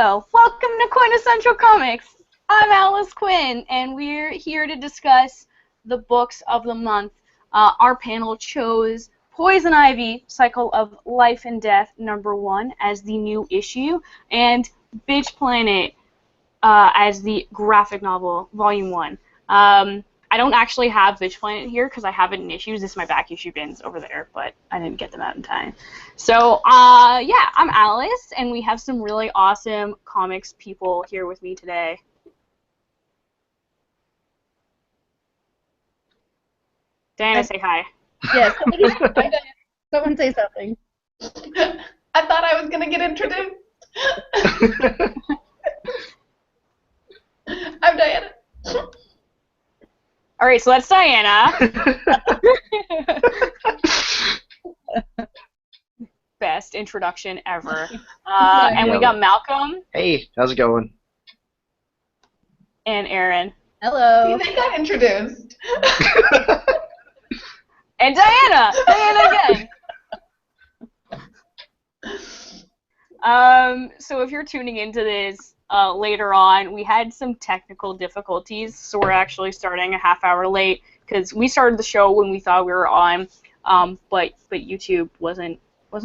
Hello, welcome to Quintessential Comics. I'm Alice Quinn, and we're here to discuss the books of the month. Our panel chose Poison Ivy, Cycle of Life and Death, #1, as the new issue, and Bitch Planet as the graphic novel, Volume 1. I don't actually have Bitch Planet here because I have it in issues. This is my back issue bins over there, but I didn't get them out in time. So, yeah, I'm Alice, and we have some really awesome comics people here with me today. Diana, say hi. Yes, someone say something. I thought I was going to get introduced. I'm Diana. All right, so that's Diana. Best introduction ever. And we got Malcolm. Hey, how's it going? And Aaron. Hello. They got introduced. And Diana. Diana again. So if you're tuning into this later on, we had some technical difficulties, so we're actually starting a half hour late because we started the show when we thought we were on, but YouTube wasn't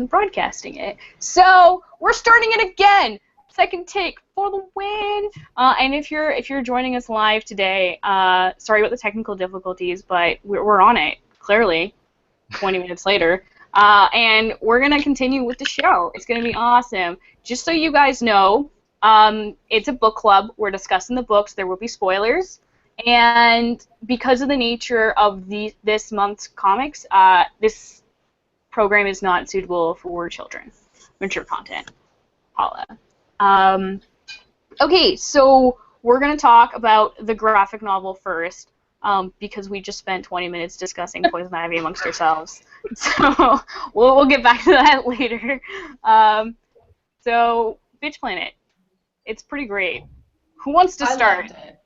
broadcasting it. So we're starting it again. Second take for the win. And if you're joining us live today, sorry about the technical difficulties, but we're on it clearly. 20 minutes later. And we're going to continue with the show. It's going to be awesome. Just so you guys know, it's a book club. We're discussing the books. There will be spoilers. And because of the nature of this month's comics, this program is not suitable for children. Mature content. Paula. Okay, so we're going to talk about the graphic novel first. Because we just spent 20 minutes discussing Poison Ivy amongst ourselves. So we'll get back to that later. So, Bitch Planet. It's pretty great. Who wants to start? I loved it.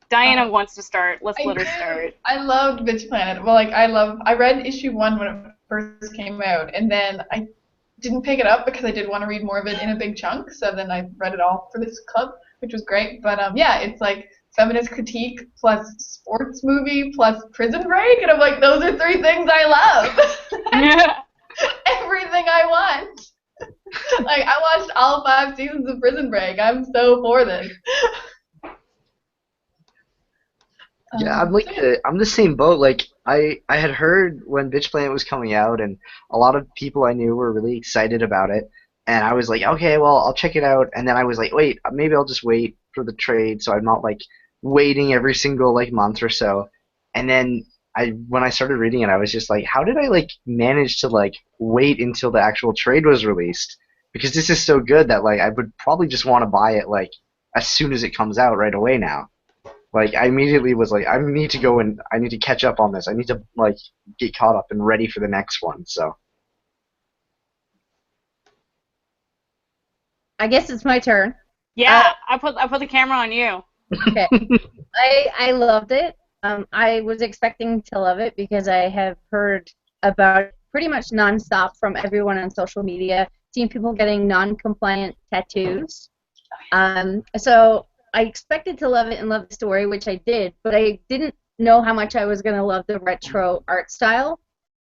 Diana wants to start. Let's let her start. I loved Bitch Planet. Well, I read issue 1 when it first came out, and then I didn't pick it up because I did want to read more of it in a big chunk, so then I read it all for this club, which was great. But, yeah, it's like feminist critique plus sports movie plus Prison Break, and I'm like, those are 3 things I love. Everything I want. Like, I watched all 5 seasons of Prison Break. I'm so for this. Yeah, I'm the same boat. Like, I had heard when Bitch Planet was coming out, and a lot of people I knew were really excited about it, and I was like, okay, well, I'll check it out, and then I was like, wait, maybe I'll just wait for the trade, so I'm not, like, waiting every single, like, month or so. And then when I started reading it, I was just like, how did I, like, manage to, like, wait until the actual trade was released? Because this is so good that, like, I would probably just want to buy it, like, as soon as it comes out right away now. Like, I immediately was like, I need to go and I need to catch up on this. I need to, like, get caught up and ready for the next one, so. I guess it's my turn. Yeah, I put the camera on you. Okay. I loved it. I was expecting to love it because I have heard about it pretty much nonstop from everyone on social media, seeing people getting non-compliant tattoos. So I expected to love it and love the story, which I did, but I didn't know how much I was going to love the retro art style.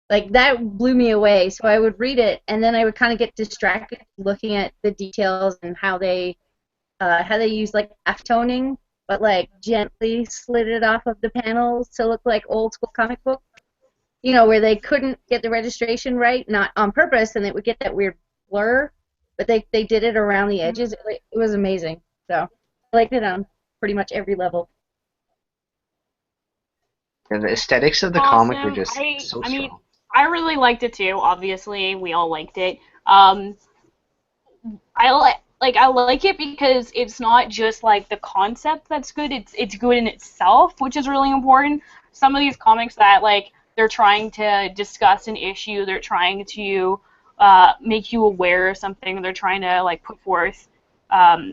Like, that blew me away. So I would read it, and then I would kind of get distracted looking at the details and how they use, like, half-toning, but, like, gently slid it off of the panels to look like old-school comic book. You know, where they couldn't get the registration right, not on purpose, and it would get that weird blur, but they did it around the edges. It was amazing. So I liked it on pretty much every level. And the aesthetics of the comic were just so strong. I mean, I really liked it too. Obviously, we all liked it. I like it because it's not just like the concept that's good. It's good in itself, which is really important. Some of these comics that, like, they're trying to discuss an issue, they're trying to make you aware of something, they're trying to, like, put forth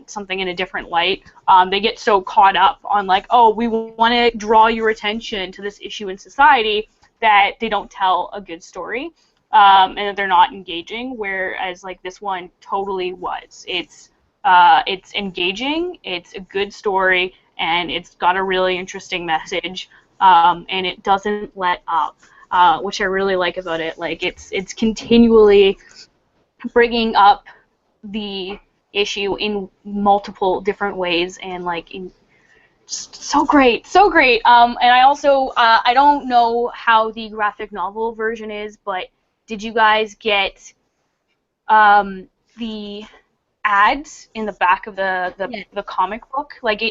something in a different light. They get so caught up on, like, oh, we want to draw your attention to this issue in society, that they don't tell a good story. and that they're not engaging, whereas like this one totally was. It's It's engaging, it's a good story, and it's got a really interesting message, and it doesn't let up, which I really like about it. Like it's continually bringing up the issue in multiple different ways, and like in just so great, so great. And I also I don't know how the graphic novel version is, but did you guys get the ads in the back of the comic book? Like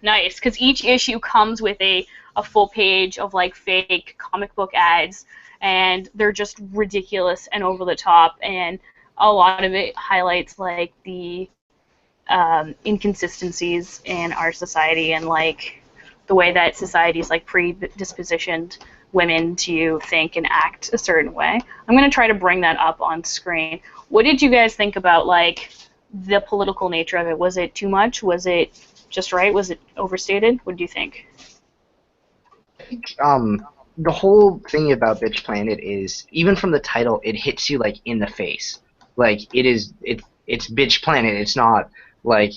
nice, because each issue comes with a full page of like fake comic book ads, and they're just ridiculous and over the top, and a lot of it highlights like the inconsistencies in our society, and like the way that society's like predispositioned women to think and act a certain way. I'm going to try to bring that up on screen. What did you guys think about like the political nature of it? Was it too much? Was it just right? Was it overstated? What do you think? The whole thing about Bitch Planet is, even from the title, it hits you like in the face. Like it's Bitch Planet. It's not like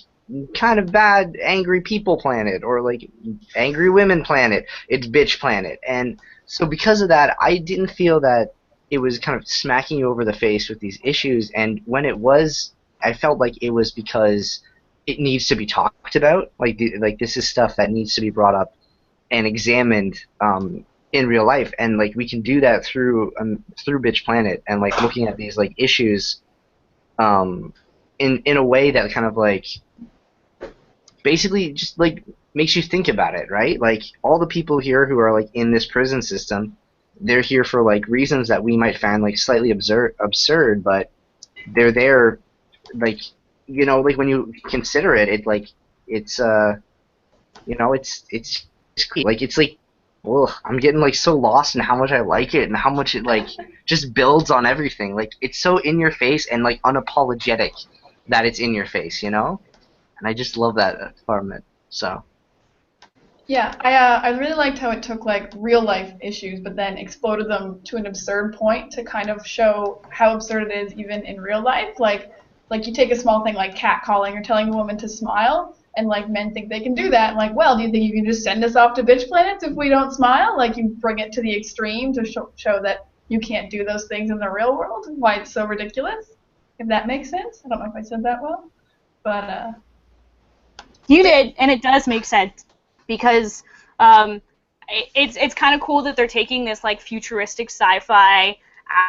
kind of bad angry people planet or like angry women planet. It's Bitch Planet. And so because of that, I didn't feel that it was kind of smacking you over the face with these issues, and when it was, I felt like it was because it needs to be talked about. Like this is stuff that needs to be brought up and examined in real life, and like we can do that through Bitch Planet, and like looking at these like issues in a way that kind of like basically just like makes you think about it, right? Like all the people here who are like in this prison system, they're here for like reasons that we might find like slightly absurd, but they're there, like, you know, like when you consider it, it like it's you know, it's like it's like, ugh, I'm getting like so lost in how much I like it and how much it like just builds on everything. Like it's so in your face and like unapologetic that it's in your face, you know? And I just love that from it. So. Yeah, I really liked how it took like real life issues, but then exploded them to an absurd point to kind of show how absurd it is even in real life. Like you take a small thing like catcalling or telling a woman to smile, and like men think they can do that. And like, well, do you think you can just send us off to bitch planets if we don't smile? Like you bring it to the extreme to show that you can't do those things in the real world. Why it's so ridiculous? If that makes sense. I don't know if I said that well, but You did, and it does make sense, because it's kind of cool that they're taking this like futuristic sci-fi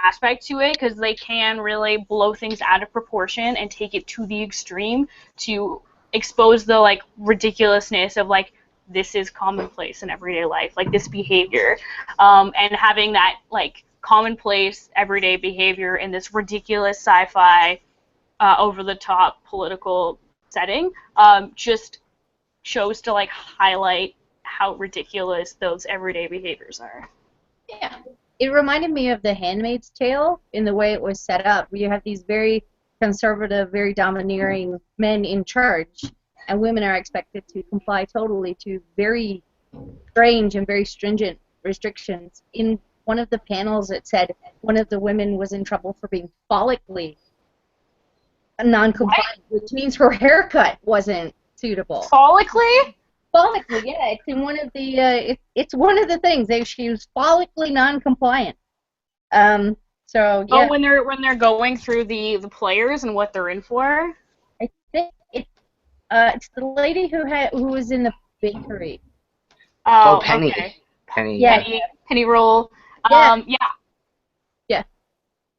aspect to it, because they can really blow things out of proportion and take it to the extreme to expose the like ridiculousness of like this is commonplace in everyday life, like this behavior, and having that like commonplace everyday behavior in this ridiculous sci-fi over-the-top political setting just shows to like highlight how ridiculous those everyday behaviors are. Yeah. It reminded me of The Handmaid's Tale in the way it was set up, where you have these very conservative, very domineering men in charge, and women are expected to comply totally to very strange and very stringent restrictions. In one of the panels, it said one of the women was in trouble for being follically non-compliant, which means her haircut wasn't suitable. Follically? Follically, yeah. It's in one of the. It's one of the things. She was follically non-compliant. So yeah. Oh, when they're going through the players and what they're in for. I think it's the lady who was in the bakery. Oh, Penny. Okay. Penny. Yeah. Penny roll. Yeah. Yeah. Yeah.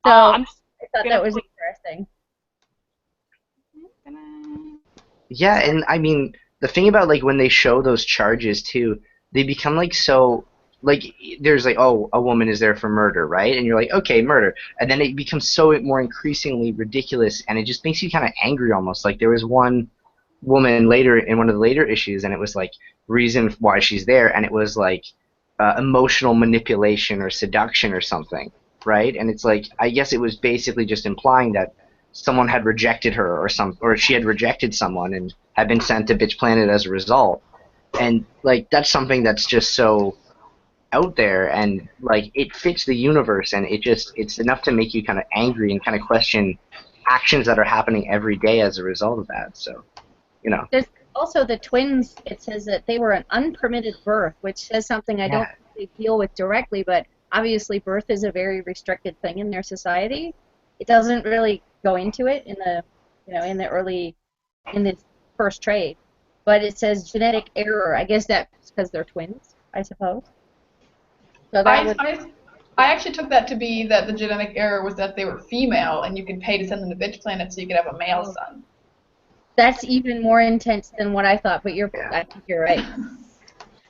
So I thought that was interesting. Yeah, and I mean, the thing about like when they show those charges too, they become like so, like there's like, oh, a woman is there for murder, right? And you're like, okay, murder, and then it becomes so more increasingly ridiculous, and it just makes you kind of angry almost. Like there was one woman later in one of the later issues, and it was like reason why she's there, and it was like emotional manipulation or seduction or something, right? And it's like, I guess it was basically just implying that someone had rejected her or she had rejected someone and had been sent to Bitch Planet as a result. And like that's something that's just so out there, and like it fits the universe, and it's enough to make you kind of angry and kind of question actions that are happening every day as a result of that. So, you know. There's also the twins. It says that they were an unpermitted birth, which says something I don't really deal with directly, but obviously birth is a very restricted thing in their society. It doesn't really go into it in the, in the first trade, but it says genetic error. I guess that's because they're twins, I suppose. So that I actually took that to be that the genetic error was that they were female, and you could pay to send them to Bitch Planet so you could have a male son. That's even more intense than what I thought, but I think you're right.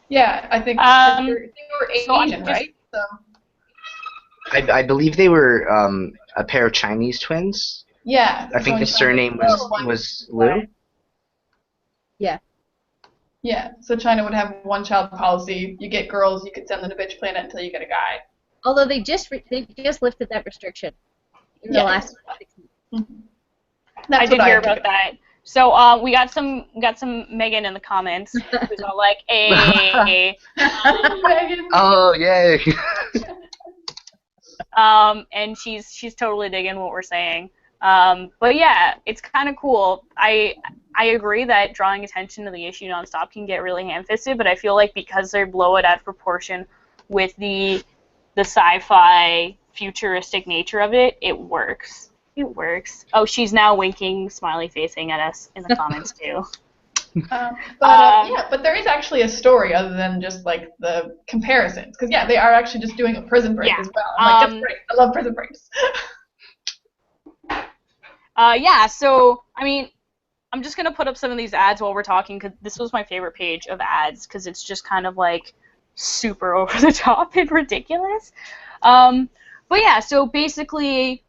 Yeah, I think they were Asian, right? So. I believe they were a pair of Chinese twins. Yeah. I think the surname was Liu. Yeah. Yeah, so China would have one-child policy. You get girls, you could send them to Bitch Planet until you get a guy. Although they just lifted that restriction in the last 6 months. Mm-hmm. I did hear about that. So we got some Megan in the comments who's all like, "Hey." Oh yay. And she's totally digging what we're saying. But yeah, it's kind of cool. I agree that drawing attention to the issue nonstop can get really ham-fisted, but I feel like because they blow it out of proportion with the sci-fi futuristic nature of it, it works. It works. Oh, she's now winking, smiley facing at us in the comments too. But there is actually a story other than just like the comparisons, because they are actually just doing a prison break as well. I'm like, that's great. I love prison breaks. So I mean, I'm just gonna put up some of these ads while we're talking, because this was my favorite page of ads, because it's just kind of like super over the top and ridiculous. But yeah, so basically,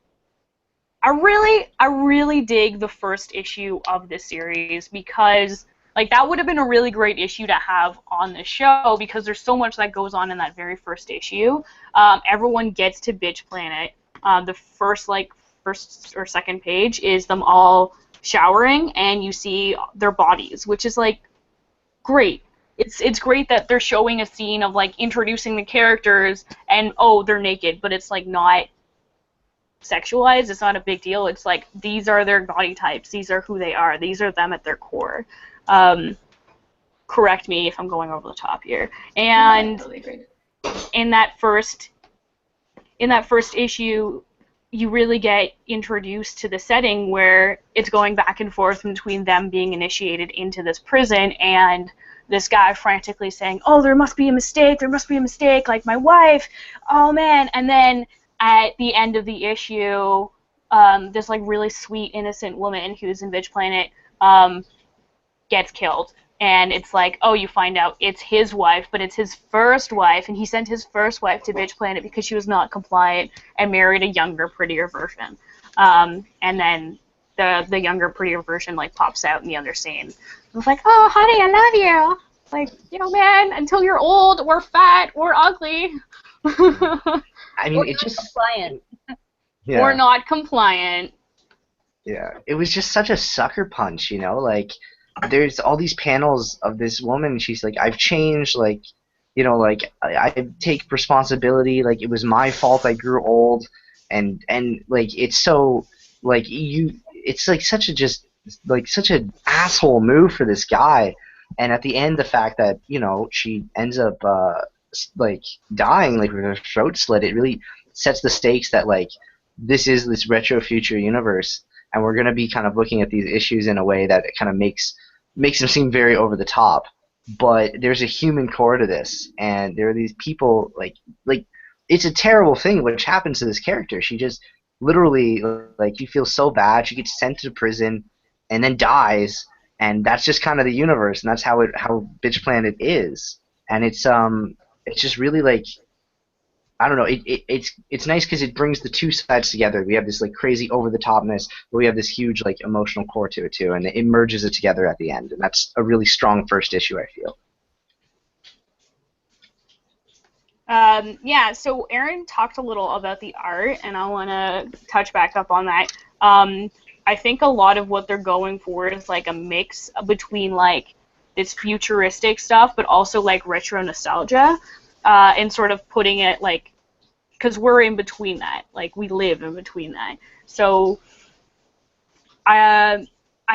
I really dig the first issue of this series, because like that would have been a really great issue to have on the show, because there's so much that goes on in that very first issue. Everyone gets to Bitch Planet. The first or second page is them all showering, and you see their bodies, which is like great. It's great that they're showing a scene of like introducing the characters, and they're naked, but it's like not sexualized. It's not a big deal. It's like these are their body types. These are who they are. These are them at their core. Correct me if I'm going over the top here. And Totally in that first issue, you really get introduced to the setting where it's going back and forth between them being initiated into this prison and this guy frantically saying, "Oh, there must be a mistake. There must be a mistake. Like my wife. Oh man!" And then at the end of the issue, this like really sweet, innocent woman who's in Bitch Planet gets killed, and it's like, you find out it's his wife, but it's his first wife, and he sent his first wife to Bitch Planet because she was not compliant and married a younger, prettier version. And then the younger, prettier version like pops out in the other scene. It's like, "Oh, honey, I love you." Like, man, until you're old or fat or ugly. I mean, it just compliant. Yeah. Or not compliant. Yeah, it was just such a sucker punch, like there's all these panels of this woman, she's like, I've changed, like, like I take responsibility, like it was my fault I grew old, and like it's so like it's like such an asshole move for this guy, and at the end the fact that she ends up like dying, like with her throat slit, it really sets the stakes that like this is this retro future universe, and we're going to be kind of looking at these issues in a way that it kind of makes them seem very over the top, but there's a human core to this, and there are these people like it's a terrible thing which happens to this character. She just literally, like, she feels so bad, she gets sent to prison and then dies, and that's just kind of the universe, and that's how Bitch Planet is, and it's just really like, I don't know. It's nice because it brings the two sides together. We have this like crazy over the topness, but we have this huge like emotional core to it too, and it merges it together at the end. And that's a really strong first issue, I feel. Yeah. So Aaron talked a little about the art, and I want to touch back up on that. I think a lot of what they're going for is like a mix between like this futuristic stuff, but also like retro nostalgia. and sort of putting it like, because we're in between that, like we live in between that. So I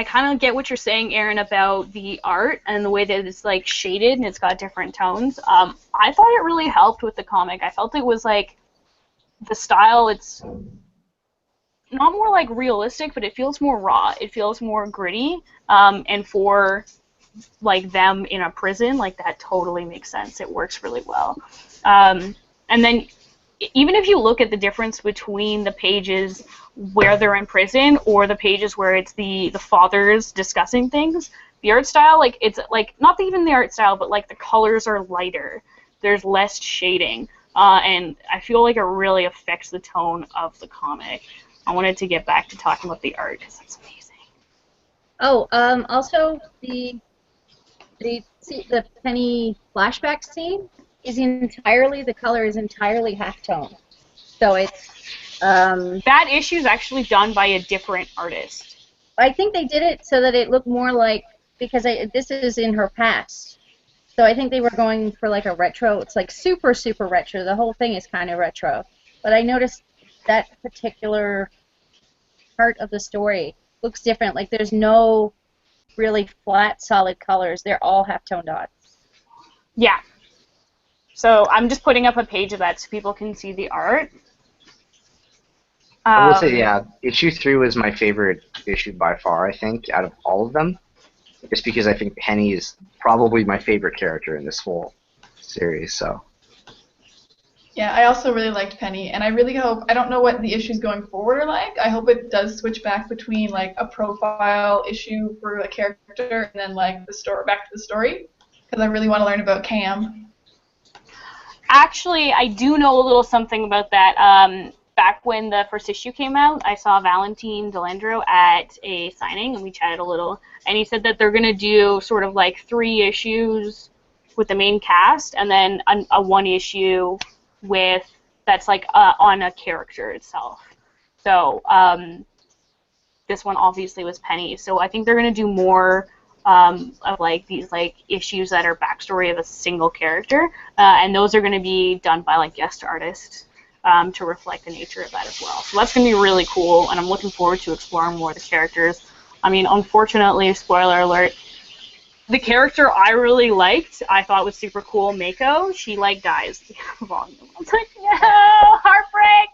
kind of get what you're saying, Aaron, about the art and the way that it's like shaded and it's got different tones. I thought it really helped with the comic. I felt it was like the style. It's not more like realistic, but it feels more raw. It feels more gritty. And for like them in a prison, like that totally makes sense. It works really well. And then even if you look at the difference between the pages where they're in prison or the pages where it's the fathers discussing things, the art style, like it's like not even the art style, but like the colors are lighter. There's less shading, and I feel like it really affects the tone of the comic. I wanted to get back to talking about the art because it's amazing. Oh, also the Penny flashback scene is entirely, the color is entirely halftone. So it's that issue is actually done by a different artist. I think they did it so that it looked more like, because this is in her past. So I think they were going for like a retro. It's like super, super retro. The whole thing is kind of retro. But I noticed that particular part of the story looks different. Like there's no really flat, solid colors. They're all halftone dots. Yeah. So I'm just putting up a page of that so people can see the art. I will say, yeah, issue 3 was my favorite issue by far, I think, out of all of them. Just because I think Penny is probably my favorite character in this whole series, so. Yeah, I also really liked Penny, and I really hope, I don't know what the issues going forward are like. I hope it does switch back between like a profile issue for a character and then like the story, back to the story, because I really want to learn about Cam. Actually, I do know a little something about that. Back when the first issue came out, I saw Valentine De Landro at a signing, and we chatted a little, and he said that they're going to do sort of like 3 issues with the main cast, and then a 1 issue with that's like on a character itself. So this one obviously was Penny. So I think they're going to do more of like these like issues that are backstory of a single character, and those are going to be done by like guest artists. To reflect the nature of that as well. So that's going to be really cool, and I'm looking forward to exploring more of the characters. I mean, unfortunately, spoiler alert, the character I really liked, I thought was super cool, Mako, she, like, dies the volume. I was like, no, heartbreak!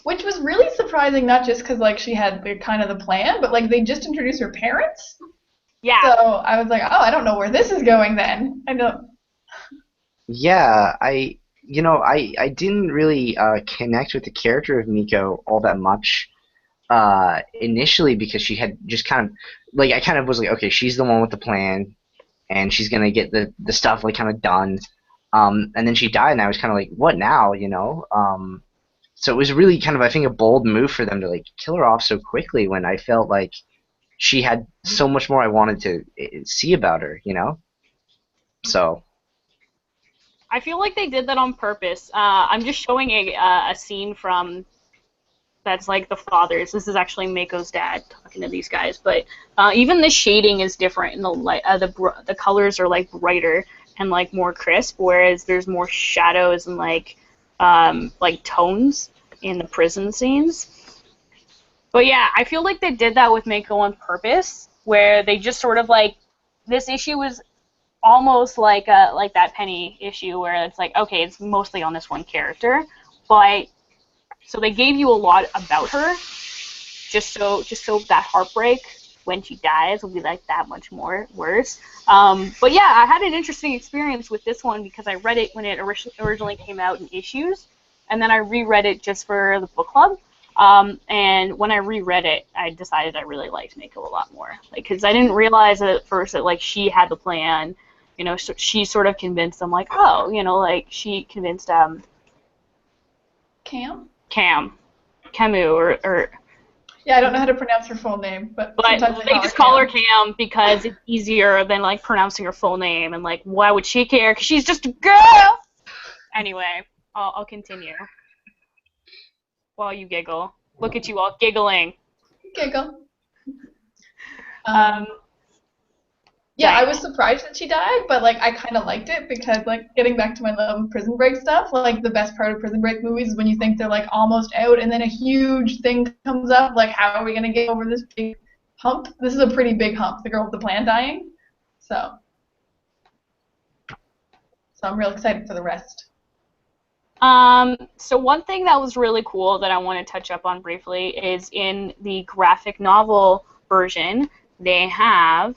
Which was really surprising, not just because, like, she had the, kind of the plan, but, like, they just introduced her parents. Yeah. So I was like, oh, I don't know where this is going then. I don't... Yeah, I didn't really connect with the character of Miko all that much initially because she had just kind of, like, I kind of was like, okay, she's the one with the plan, and she's going to get the stuff, like, kind of done. And then she died, and I was kind of like, what now, you know? So it was really kind of, I think, a bold move for them to, like, kill her off so quickly when I felt like she had so much more I wanted to see about her, you know? So... I feel like they did that on purpose. I'm just showing a scene from that's like the fathers. This is actually Mako's dad talking to these guys, but even the shading is different. In the light, the colors are like brighter and like more crisp, whereas there's more shadows and like tones in the prison scenes. But yeah, I feel like they did that with Mako on purpose, where they just sort of like this issue was almost like that Penny issue where it's like, okay, it's mostly on this one character, but so they gave you a lot about her, just so that heartbreak when she dies will be like that much more worse. But yeah, I had an interesting experience with this one because I read it when it originally came out in issues, and then I reread it just for the book club. And when I reread it, I decided I really liked Mako a lot more, like because I didn't realize at first that like she had the plan. You know, so she sort of convinced them, like, oh, you know, like, she convinced, Camus, or... Yeah, I don't know how to pronounce her full name, but sometimes they just call her Cam because it's easier than, like, pronouncing her full name, and, like, why would she care? Because she's just a girl! Anyway, I'll continue. While you giggle. Look at you all giggling. Giggle. Yeah, I was surprised that she died, but like I kind of liked it because like getting back to my love of Prison Break stuff, like the best part of Prison Break movies is when you think they're like almost out and then a huge thing comes up, like how are we gonna get over this big hump? This is a pretty big hump, the girl with the plan dying. So I'm real excited for the rest. So one thing that was really cool that I want to touch up on briefly is in the graphic novel version, they have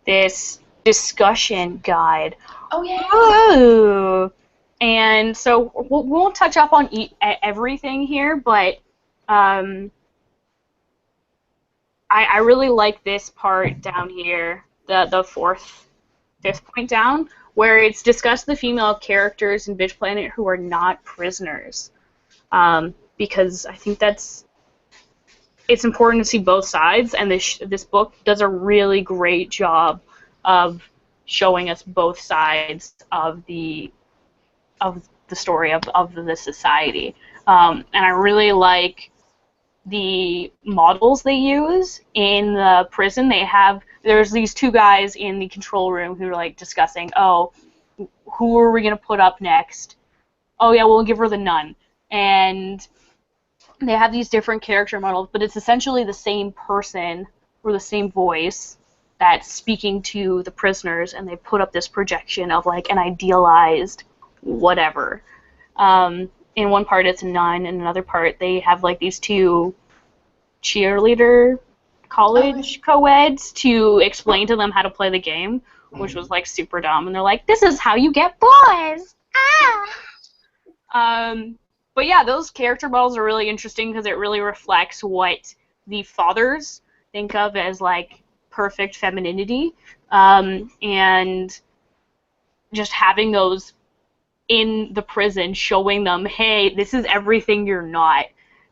this discussion guide. Oh yeah. Ooh. And so we won't touch up on everything here, but I really like this part down here, the fifth point down, where it's discussed the female characters in Bitch Planet who are not prisoners, because I think it's important to see both sides, and this book does a really great job of showing us both sides of the story of the society, and I really like the models they use in the prison. There's these two guys in the control room who are like discussing, oh, who are we gonna put up next? Oh yeah, we'll give her the nun. And they have these different character models, but it's essentially the same person or the same voice that's speaking to the prisoners, and they put up this projection of like an idealized whatever. In one part it's a nun, in another part they have like these two cheerleader college co-eds to explain to them how to play the game, which was like super dumb, and they're like, this is how you get boys! But yeah, those character models are really interesting because it really reflects what the fathers think of as like perfect femininity, and just having those in the prison, showing them, hey, this is everything you're not.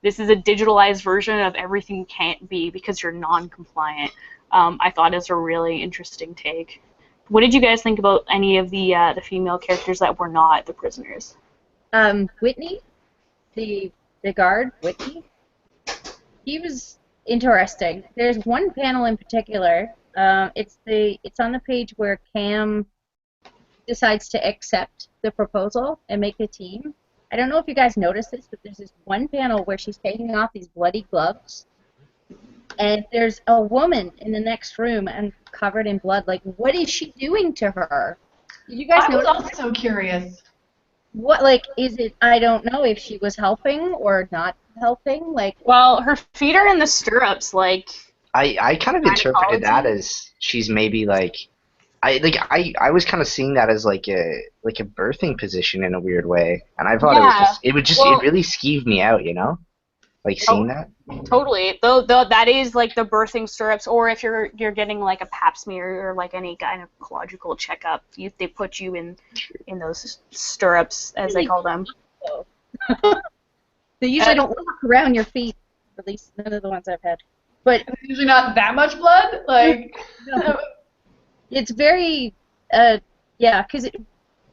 This is a digitalized version of everything you can't be because you're non-compliant. I thought is a really interesting take. What did you guys think about any of the female characters that were not the prisoners? Whitney, the guard, Whitney, he was interesting. There's one panel in particular. It's on the page where Cam decides to accept the proposal and make a team. I don't know if you guys noticed this, but there's this one panel where she's taking off these bloody gloves, and there's a woman in the next room and covered in blood. Like, what is she doing to her? Did you guys notice? I was also curious. What, like, is it? I don't know if she was helping or not helping. Like, well, her feet are in the stirrups. Like, I kind of interpreted that as she's maybe like. I was kind of seeing that as like a birthing position in a weird way, and I thought it really skeeved me out, you know, like seeing that. Totally, though that is like the birthing stirrups, or if you're getting like a pap smear or like any gynecological checkup, they put you in those stirrups, as they call them. They usually don't walk around your feet, at least none of the ones I've had. But it's usually not that much blood, like. No. It's very, because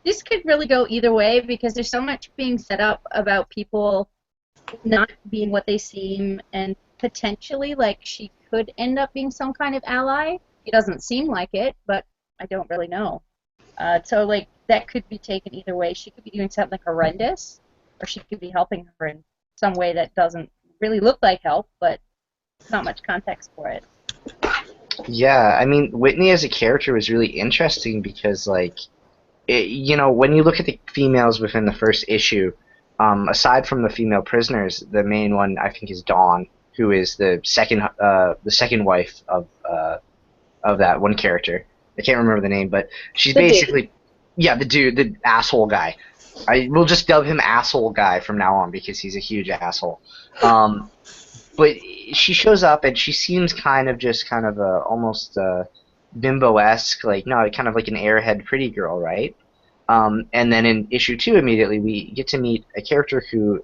this could really go either way because there's so much being set up about people not being what they seem, and potentially, like, she could end up being some kind of ally. It doesn't seem like it, but I don't really know. So, like, that could be taken either way. She could be doing something horrendous, or she could be helping her in some way that doesn't really look like help, but not much context for it. Yeah, I mean, Whitney as a character was really interesting because, like, you know, when you look at the females within the first issue, aside from the female prisoners, the main one I think is Dawn, who is the second wife of that one character. I can't remember the name, but she's basically, yeah, the dude, the asshole guy. We'll just dub him asshole guy from now on because he's a huge asshole. But she shows up and she seems kind of almost bimbo-esque, like, no, kind of like an airhead pretty girl, right? And then in issue 2 immediately we get to meet a character who,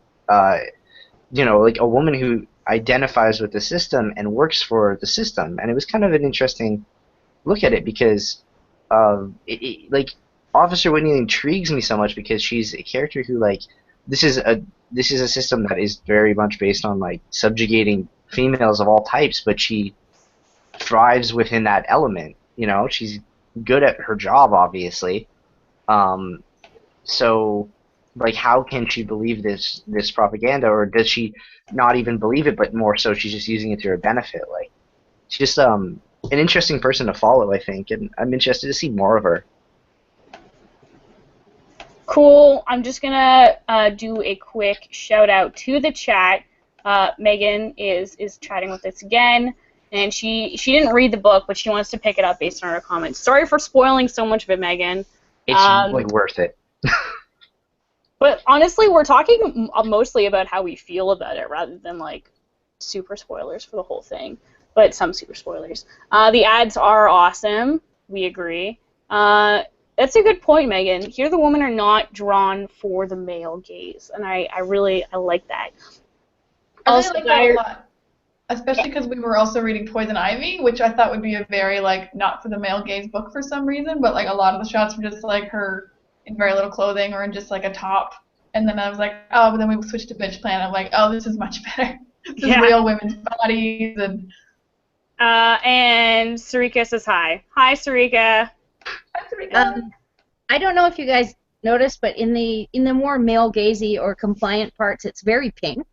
you know, like a woman who identifies with the system and works for the system. And it was kind of an interesting look at it because, like, Officer Whitney intrigues me so much because she's a character who, like, this is a system that is very much based on, like, subjugating females of all types, but she thrives within that element. She's good at her job, obviously. Um, so, like, how can she believe this propaganda, or does she not even believe it, but more so she's just using it to her benefit? Like, she's just an interesting person to follow, I think, and I'm interested to see more of her. Cool. I'm just gonna do a quick shout out to the chat. Megan is chatting with us again, and she didn't read the book, but she wants to pick it up based on her comments. Sorry for spoiling so much of it, Megan. It's like worth it. But honestly, we're talking mostly about how we feel about it rather than like super spoilers for the whole thing. But some super spoilers. The ads are awesome. We agree. That's a good point, Megan. Here the women are not drawn for the male gaze, and I like that. I really like that a lot. Especially because we were also reading Poison Ivy, which I thought would be a very, like, not for the male gaze book for some reason, but, like, a lot of the shots were just, like, her in very little clothing or in just, like, a top. And then I was like, oh, but then we switched to Bitch Planet. I'm like, oh, this is much better. This is real women's bodies. And Sarika says hi. Hi, Sarika. Hi, Sarika. I don't know if you guys noticed, but in the more male gazy or compliant parts, it's very pink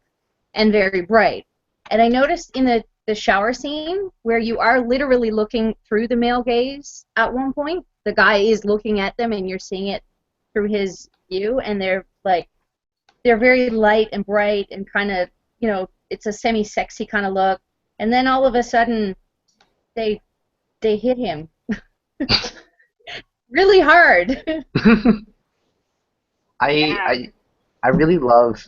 and very bright. And I noticed in the shower scene where you are literally looking through the male gaze at one point, the guy is looking at them and you're seeing it through his view, and they're very light and bright and kind of, it's a semi-sexy kind of look. And then all of a sudden, they hit him really hard. I really love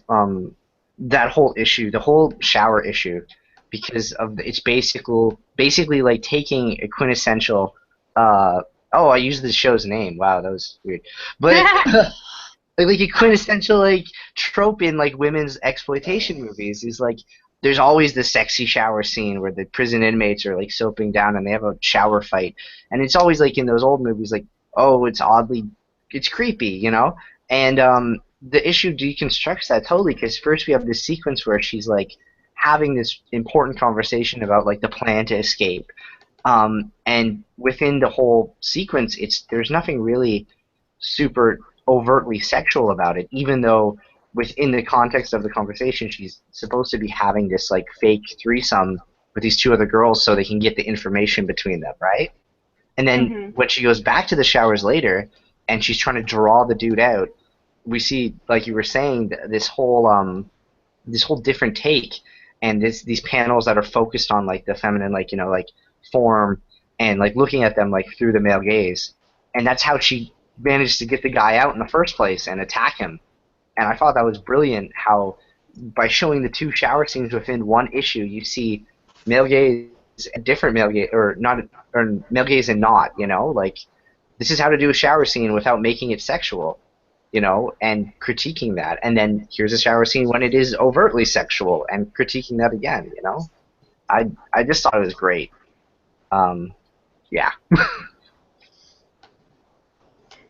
that whole issue, the whole shower issue, because it's basically like taking a quintessential. I used the show's name. Wow, that was weird. But like a quintessential like trope in like women's exploitation movies is like there's always the sexy shower scene where the prison inmates are like soaping down and they have a shower fight, and it's always like in those old movies like, oh, it's creepy, and the issue deconstructs that totally, because first we have this sequence where she's like having this important conversation about like the plan to escape, and within the whole sequence there's nothing really super overtly sexual about it, even though within the context of the conversation she's supposed to be having this like fake threesome with these two other girls so they can get the information between them, right? And then when she goes back to the showers later and she's trying to draw the dude out, we see, like you were saying, this whole different take, and these panels that are focused on like the feminine, like like form, and like looking at them like through the male gaze, and that's how she managed to get the guy out in the first place and attack him. And I thought that was brilliant how by showing the two shower scenes within one issue, you see male gaze, different male gaze, or male gaze and not, like this is how to do a shower scene without making it sexual, and critiquing that. And then here's a shower scene when it is overtly sexual and critiquing that again, I just thought it was great. Yeah.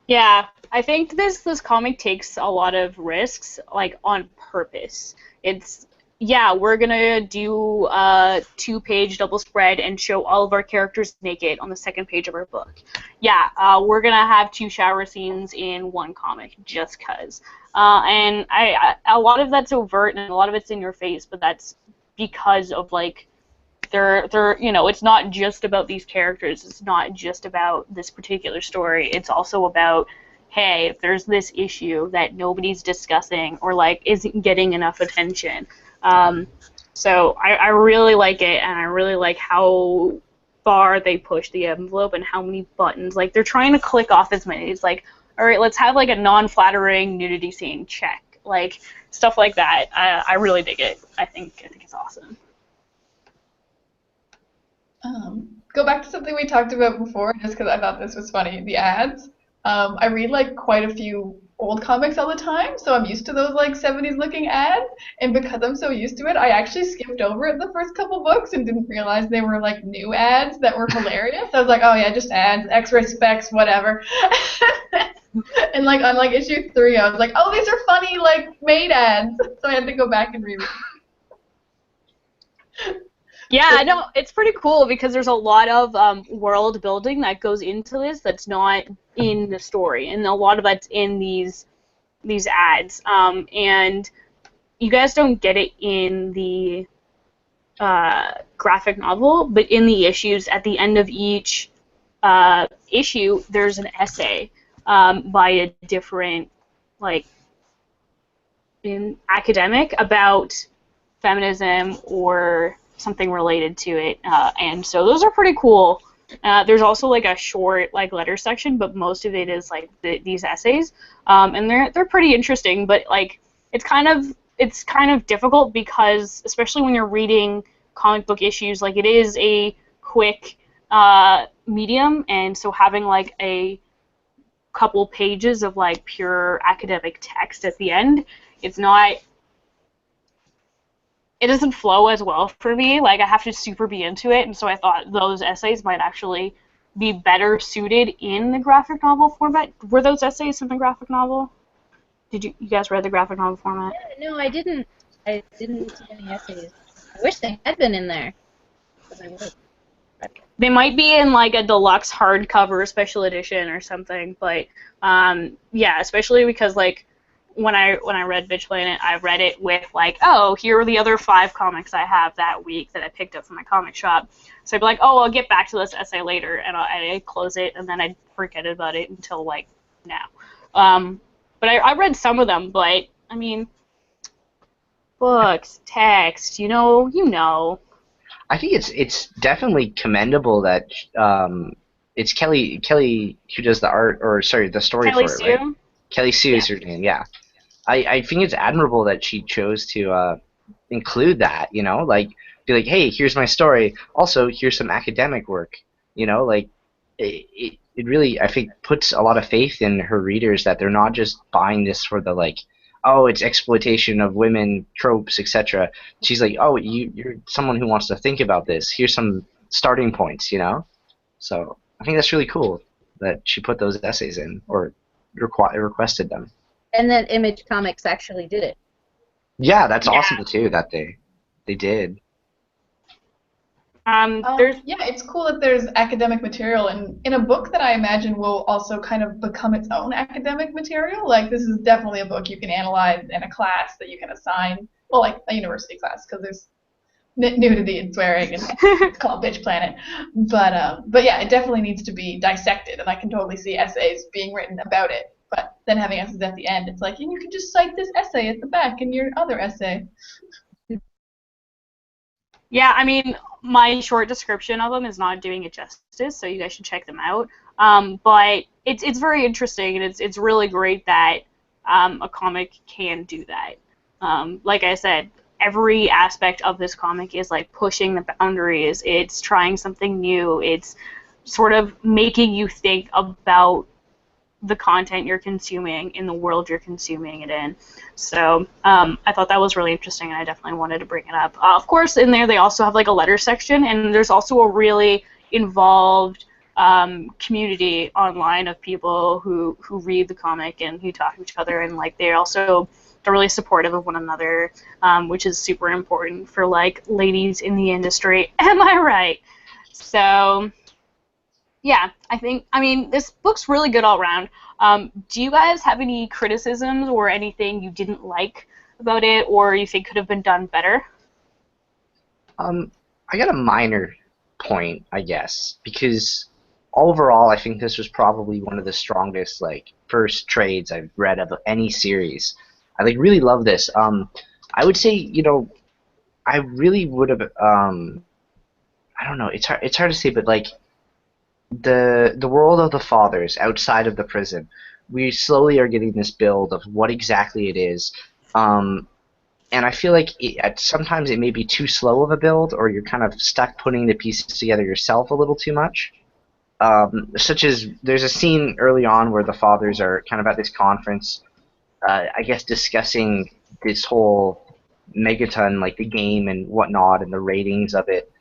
Yeah, I think this comic takes a lot of risks, like, on purpose. We're gonna do a 2-page double spread and show all of our characters naked on the second page of our book. Yeah, we're gonna have 2 shower scenes in one comic just 'cause. And a lot of that's overt and a lot of it's in your face, but that's because of like they're it's not just about these characters. It's not just about this particular story. It's also about, hey, there's this issue that nobody's discussing or like isn't getting enough attention. So I really like it, and I really like how far they push the envelope and how many buttons. Like, they're trying to click off as many. It's like, all right, let's have like a non-flattering nudity scene, check. Like, stuff like that. I really dig it. I think it's awesome. Go back to something we talked about before, just because I thought this was funny. The ads. I read like quite a few old comics all the time, so I'm used to those like 70s looking ads, and because I'm so used to it, I actually skipped over it the first couple books and didn't realize they were like new ads that were hilarious. I was like, oh yeah, just ads, X-ray specs, whatever. And like on like issue 3, I was like, oh, these are funny like maid ads, so I had to go back and reread. Yeah, no, it's pretty cool because there's a lot of world building that goes into this that's not in the story, and a lot of that's in these ads. And you guys don't get it in the graphic novel, but in the issues, at the end of each issue, there's an essay by a different, like, academic about feminism or something related to it, and so those are pretty cool. There's also like a short like letter section, but most of it is like these essays, and they're pretty interesting. But like it's kind of difficult because especially when you're reading comic book issues, like it is a quick medium, and so having like a couple pages of like pure academic text at the end, it's not. It doesn't flow as well for me. Like I have to super be into it, and so I thought those essays might actually be better suited in the graphic novel format. Were those essays in the graphic novel? Did you guys read the graphic novel format? Yeah, no, I didn't. I didn't see any essays. I wish they had been in there. 'Cause I would. They might be in like a deluxe hardcover special edition or something, but yeah, especially because like when I read Bitch Planet, I read it with like, oh, here are the other 5 comics I have that week that I picked up from my comic shop. So I'd be like, oh, I'll get back to this essay later, and I'd close it, and then I'd forget about it until like now. But I read some of them, but I mean, books, text, you know. I think it's definitely commendable that it's Kelly who does the art, or sorry, the story Kelly for it, Sue? right? Kelly Sue is her name, yeah. I think it's admirable that she chose to include that, like be like, hey, here's my story. Also, here's some academic work, like it really, I think, puts a lot of faith in her readers that they're not just buying this for the like, oh, it's exploitation of women tropes, etc. She's like, oh, you're someone who wants to think about this. Here's some starting points, So I think that's really cool that she put those essays in or requested them. And then Image Comics actually did it. Yeah, that's Yeah. awesome too that they did. There's Yeah, it's cool that there's academic material in a book that I imagine will also kind of become its own academic material. Like this is definitely a book you can analyze in a class that you can assign, well, like a university class, because there's nudity and swearing, and it's called Bitch Planet. But yeah, it definitely needs to be dissected, and I can totally see essays being written about it. But then having essays at the end, it's like, and you can just cite this essay at the back in your other essay. Yeah, I mean, my short description of them is not doing it justice, so you guys should check them out. But it's very interesting, and it's really great that a comic can do that. Like I said, every aspect of this comic is like pushing the boundaries. It's trying something new. It's sort of making you think about the content you're consuming in the world you're consuming it in. So I thought that was really interesting, and I definitely wanted to bring it up. Of course, in there they also have like a letter section, and there's also a really involved community online of people who read the comic and who talk to each other, and like they're really supportive of one another, which is super important for like ladies in the industry. Am I right? So yeah, I mean, this book's really good all around. Do you guys have any criticisms or anything you didn't like about it, or you think could have been done better? I got a minor point, I guess, because overall, I think this was probably one of the strongest like first trades I've read of any series. I like really love this. I would say, I really would have. I don't know. It's hard to say, but like the world of the fathers outside of the prison, we slowly are getting this build of what exactly it is. And I feel like sometimes it may be too slow of a build, or you're kind of stuck putting the pieces together yourself a little too much. Such as there's a scene early on where the fathers are kind of at this conference, I guess discussing this whole Megaton, like the game and whatnot, and the ratings of it.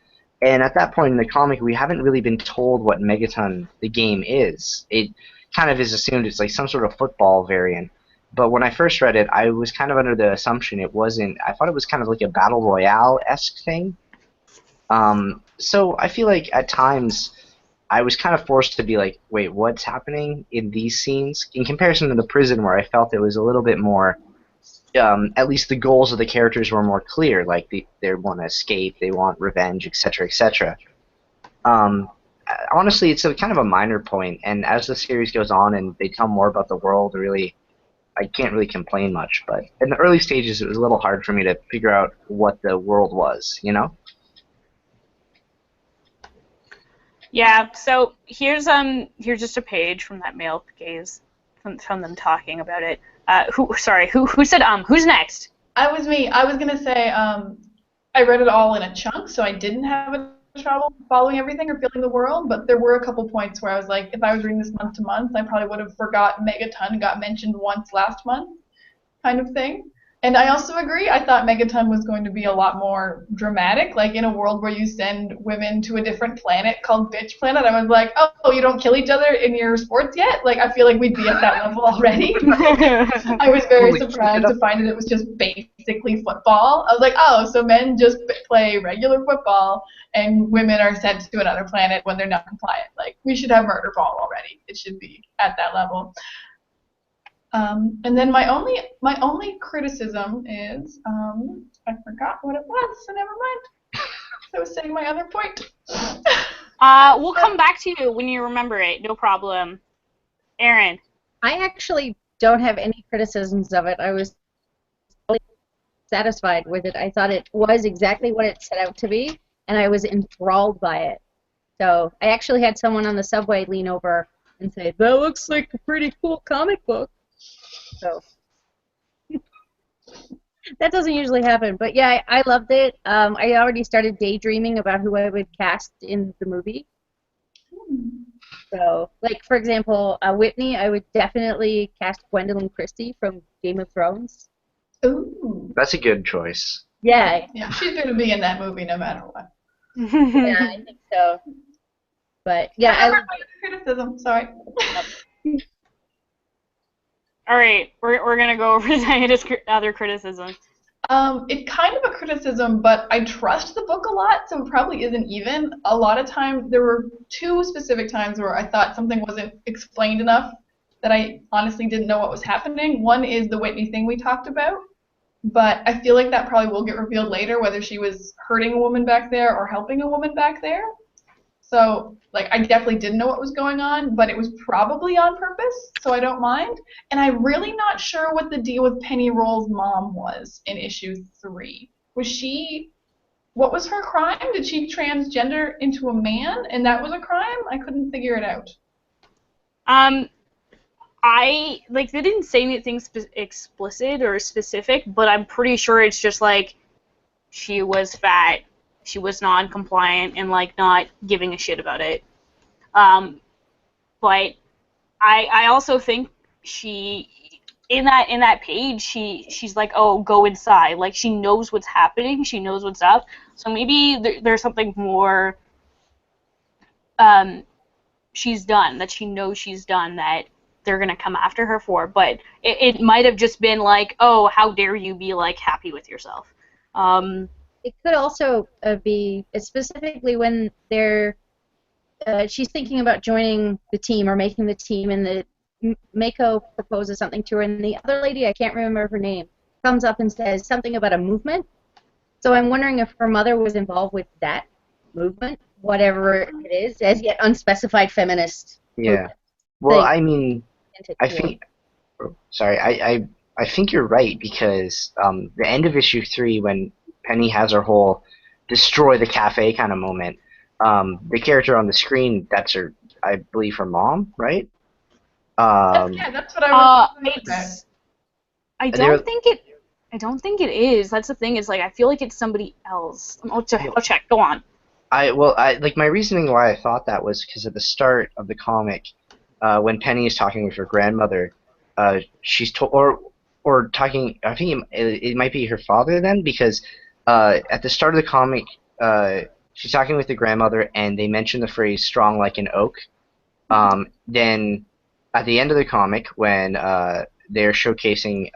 And at that point in the comic, we haven't really been told what Megaton, the game, is. It kind of is assumed it's like some sort of football variant. But when I first read it, I was kind of under the assumption it wasn't. I thought it was kind of like a Battle Royale-esque thing. So I feel like at times I was kind of forced to be like, wait, what's happening in these scenes? In comparison to the prison, where I felt it was a little bit more, at least the goals of the characters were more clear. Like they want to escape, they want revenge, etc., etc. Um, Honestly, it's a kind of a minor point, and as the series goes on and they tell more about the world, really, I can't really complain much. But in the early stages, it was a little hard for me to figure out what the world was, you know? Yeah, so here's just a page from that male gaze from them talking about it. Who said who's next? I was me. I was gonna say, I read it all in a chunk, so I didn't have a trouble following everything or feeling the world. But there were a couple points where I was like, if I was reading this month to month, I probably would have forgot Megaton got mentioned once last month, kind of thing. And I also agree. I thought Megaton was going to be a lot more dramatic, like in a world where you send women to a different planet called Bitch Planet. I was like, oh, you don't kill each other in your sports yet? Like, I feel like we'd be at that level already. I was very surprised to find that it was just basically football. I was like, oh, so men just play regular football and women are sent to another planet when they're not compliant. Like, we should have murder ball already. It should be at that level. And then my only criticism is I forgot what it was, so never mind. I was saying my other point. We'll come back to you when you remember it. No problem. Aaron. I actually don't have any criticisms of it. I was totally satisfied with it. I thought it was exactly what it set out to be, and I was enthralled by it. So I actually had someone on the subway lean over and say, "That looks like a pretty cool comic book." So that doesn't usually happen, but yeah, I loved it. I already started daydreaming about who I would cast in the movie. So, like for example, Whitney, I would definitely cast Gwendolyn Christie from Game of Thrones. Ooh. That's a good choice. Yeah. Yeah, she's going to be in that movie no matter what. Yeah, I think so. But yeah, I love criticism. Sorry. All right, we're gonna go over Diana's other criticism. It's kind of a criticism, but I trust the book a lot, so it probably isn't even. A lot of times, there were two specific times where I thought something wasn't explained enough that I honestly didn't know what was happening. One is the Whitney thing we talked about, but I feel like that probably will get revealed later, whether she was hurting a woman back there or helping a woman back there. So, like, I definitely didn't know what was going on, but it was probably on purpose, so I don't mind. And I'm really not sure what the deal with Penny Roll's mom was in issue 3. What was her crime? Did she transgender into a man, and that was a crime? I couldn't figure it out. They didn't say anything explicit or specific, but I'm pretty sure it's just like she was fat. She was non-compliant and like not giving a shit about it. But I also think she in that page she's like, oh, go inside. Like she knows what's happening. She knows what's up. So maybe there's something more she's done that she knows she's done that they're gonna come after her for. But it might have just been like, oh, how dare you be like happy with yourself. It could also be specifically when she's thinking about joining the team or making the team, and the Mako proposes something to her, and the other lady, I can't remember her name, comes up and says something about a movement. So I'm wondering if her mother was involved with that movement, whatever it is, as yet unspecified feminist. Yeah. Well, I mean, I think. Sorry, I think you're right, because the end of issue 3, when Penny has her whole destroy the cafe kind of moment, the character on the screen, that's her, I believe, her mom, right? That's what I was thinking about. I don't think it is. That's the thing, is like I feel like it's somebody else. I'll check. Go on. Like my reasoning why I thought that was because at the start of the comic, when Penny is talking with her grandmother, she's or talking. I think it might be her father then, because at the start of the comic, she's talking with the grandmother, and they mention the phrase "strong like an oak." Then at the end of the comic, when they're showcasing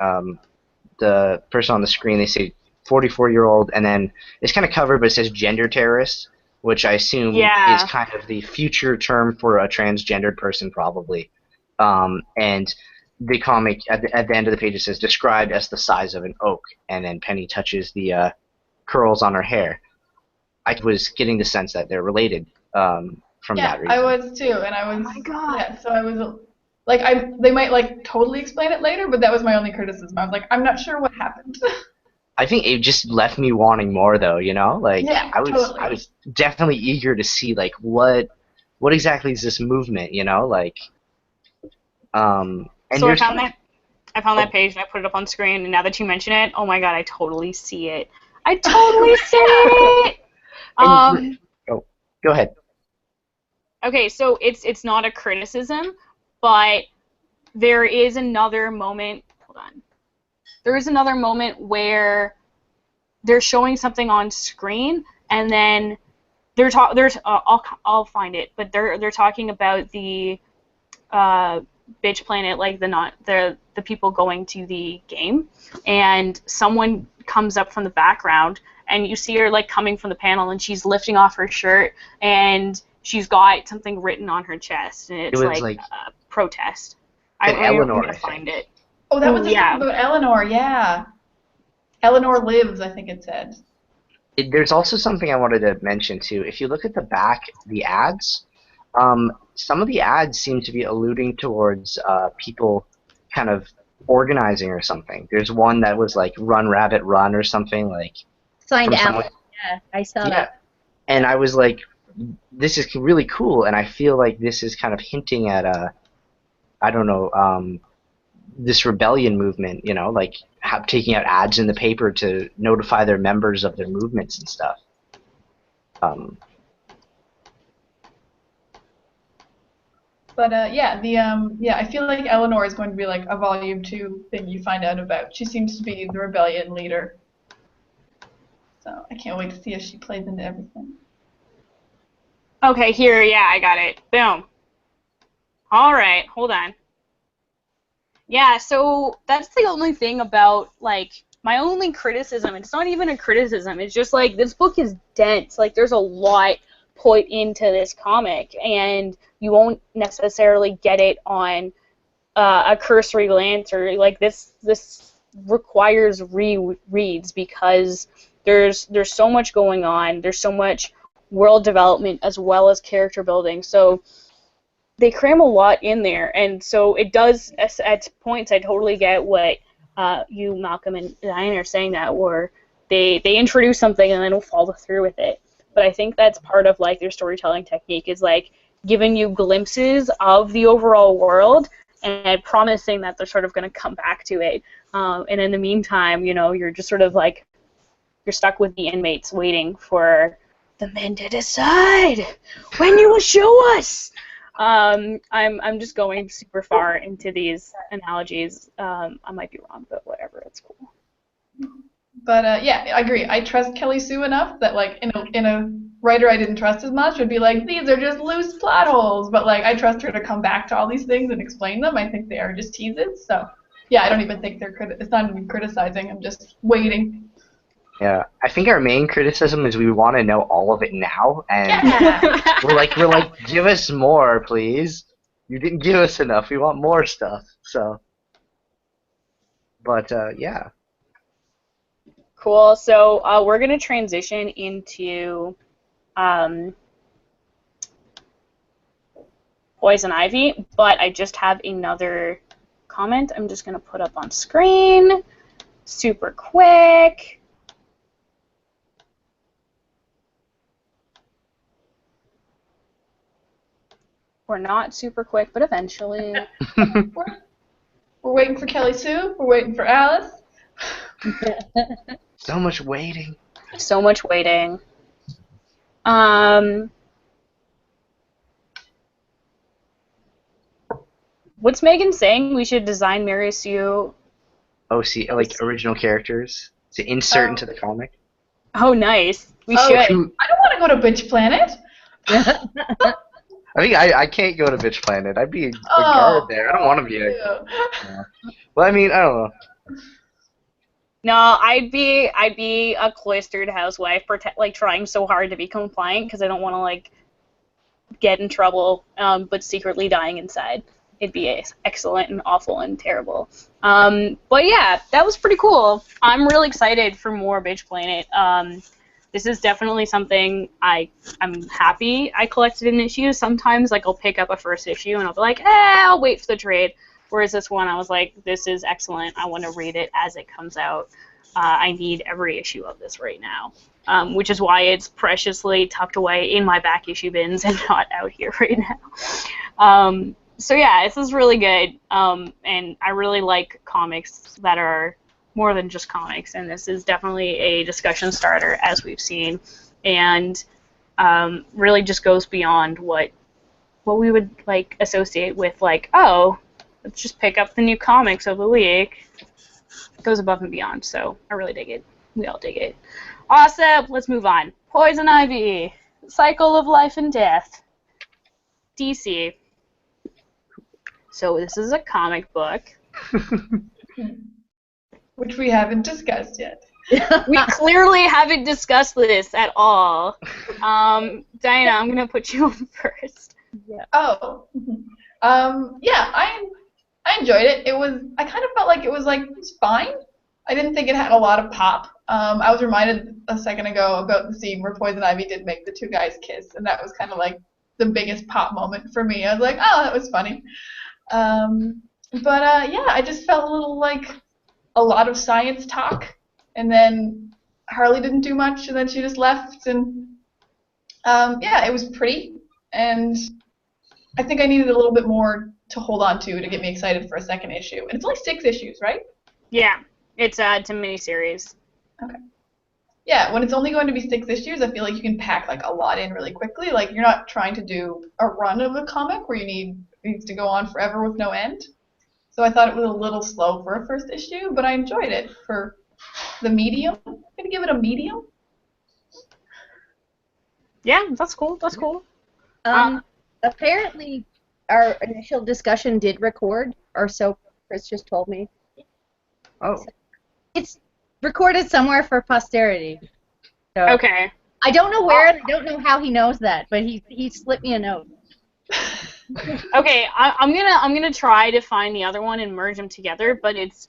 the person on the screen, they say 44-year-old, and then it's kind of covered, but it says gender terrorist, which I assume is kind of the future term for a transgendered person, probably. And the comic, at the end of the page, it says, described as the size of an oak, and then Penny touches the curls on her hair. I was getting the sense that they're related from that reason. I was too, and I was. Oh my god. Yeah, so I was like, they might like totally explain it later, but that was my only criticism. I was like, I'm not sure what happened. I think it just left me wanting more, though. You know, like I totally. was definitely eager to see like what exactly is this movement? You know, like and So I found that page and I put it up on screen, and now that you mention it, oh my god, I totally see it. I totally see it. Oh, go ahead. Okay, so it's not a criticism, but there is another moment. Hold on. There is another moment where they're showing something on screen, and then I'll find it, but they're talking about the bitch planet, like the people going to the game, and someone comes up from the background, and you see her like coming from the panel, and she's lifting off her shirt, and she's got something written on her chest, and it's like a protest. I'm gonna find it. Oh, that was about Eleanor, yeah. Eleanor lives, I think it said. There's also something I wanted to mention too. If you look at the back, the ads, some of the ads seem to be alluding towards people kind of organizing or something. There's one that was like "Run Rabbit Run" or something like. Signed Alice. Yeah, I saw that. And I was like, this is really cool, and I feel like this is kind of hinting at I don't know, this rebellion movement, you know, like taking out ads in the paper to notify their members of their movements and stuff. But I feel like Eleanor is going to be like a volume 2 thing you find out about. She seems to be the rebellion leader. So I can't wait to see if she plays into everything. Okay, here, yeah, I got it. Boom. All right, hold on. Yeah, so that's the only thing about, like, my only criticism, it's not even a criticism, it's just, like, this book is dense. Like, there's a lot put into this comic, and you won't necessarily get it on a cursory glance, or, like, this requires rereads, because there's so much going on, there's so much world development as well as character building, so they cram a lot in there, and so it does, at points I totally get what you, Malcolm, and Diane are saying, that where they introduce something and then will follow through with it. But I think that's part of like their storytelling technique, is like giving you glimpses of the overall world and promising that they're sort of going to come back to it. And in the meantime, you know, you're just sort of like, you're stuck with the inmates waiting for the men to decide when you will show us. I'm just going super far into these analogies. I might be wrong, but whatever, it's cool. But yeah, I agree. I trust Kelly Sue enough that like in a writer I didn't trust as much would be like, these are just loose plot holes. But like I trust her to come back to all these things and explain them. I think they are just teases. So yeah, I don't even think it's not even criticizing. I'm just waiting. Yeah, I think our main criticism is we want to know all of it now, and we're like, give us more, please. You didn't give us enough. We want more stuff. So, but yeah. Cool. So we're gonna transition into Poison Ivy, but I just have another comment. I'm just gonna put up on screen, super quick. We're not super quick, but eventually. We're waiting for Kelly Sue. We're waiting for Alice. So much waiting. So much waiting. What's Megan saying? We should design Mary Sue. OC, like original characters to insert into the comic. Oh, nice. We should. I don't want to go to Bitch Planet. I think I can't go to Bitch Planet. I'd be a guard there. I don't want to be a. Yeah. Well, I mean, I don't know. No, I'd be a cloistered housewife, like trying so hard to be compliant because I don't want to like get in trouble, but secretly dying inside. It'd be excellent and awful and terrible. But yeah, that was pretty cool. I'm really excited for more Bitch Planet. This is definitely something I'm happy I collected an issue. Sometimes like I'll pick up a first issue and I'll be like, I'll wait for the trade. Whereas this one, I was like, this is excellent. I want to read it as it comes out. I need every issue of this right now, which is why it's preciously tucked away in my back issue bins and not out here right now. So yeah, this is really good, and I really like comics that are more than just comics, and this is definitely a discussion starter, as we've seen, and really just goes beyond what we would like associate with like, oh, let's just pick up the new comics of the week. It goes above and beyond, so I really dig it. We all dig it. Awesome, let's move on. Poison Ivy, Cycle of Life and Death, DC. So this is a comic book. Which we haven't discussed yet. We clearly haven't discussed this at all. Diana, I'm going to put you on first. Yeah. Oh. Yeah, I enjoyed it. I kind of felt like it was fine. I didn't think it had a lot of pop. I was reminded a second ago about the scene where Poison Ivy did make the two guys kiss, and that was kind of like the biggest pop moment for me. I was like, oh, that was funny. Yeah, I just felt a little like a lot of science talk, and then Harley didn't do much, and then she just left, and yeah, it was pretty, and I think I needed a little bit more to hold on to get me excited for a second issue. And it's only 6 issues, right? Yeah, it's a miniseries. Okay. Yeah, when it's only going to be 6 issues, I feel like you can pack like a lot in really quickly. Like you're not trying to do a run of a comic where it needs to go on forever with no end. So I thought it was a little slow for a first issue, but I enjoyed it for the medium. I'm gonna give it a medium. Yeah, that's cool. That's cool. Apparently, our initial discussion did record, or so Chris just told me. Oh. So it's recorded somewhere for posterity. So Okay. I don't know where, and I don't know how he knows that, but he slipped me a note. Okay, I'm gonna try to find the other one and merge them together, but it's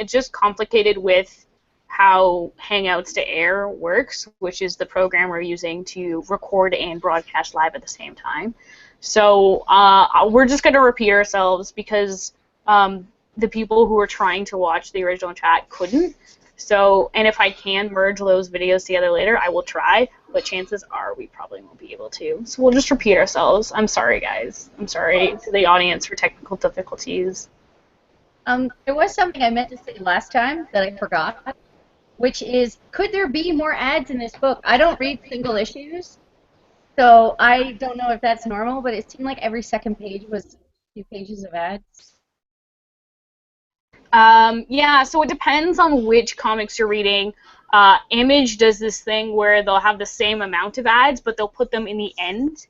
just complicated with how Hangouts to Air works, which is the program we're using to record and broadcast live at the same time. So we're just gonna repeat ourselves because the people who were trying to watch the original chat couldn't. So, and if I can merge those videos together later, I will try, but chances are we probably won't be able to. So we'll just repeat ourselves. I'm sorry, guys. I'm sorry to the audience for technical difficulties. There was something I meant to say last time that I forgot, which is, could there be more ads in this book? I don't read single issues, so I don't know if that's normal, but it seemed like every second page was a few pages of ads. Yeah, so it depends on which comics you're reading. Image does this thing where they'll have the same amount of ads, but they'll put them in the end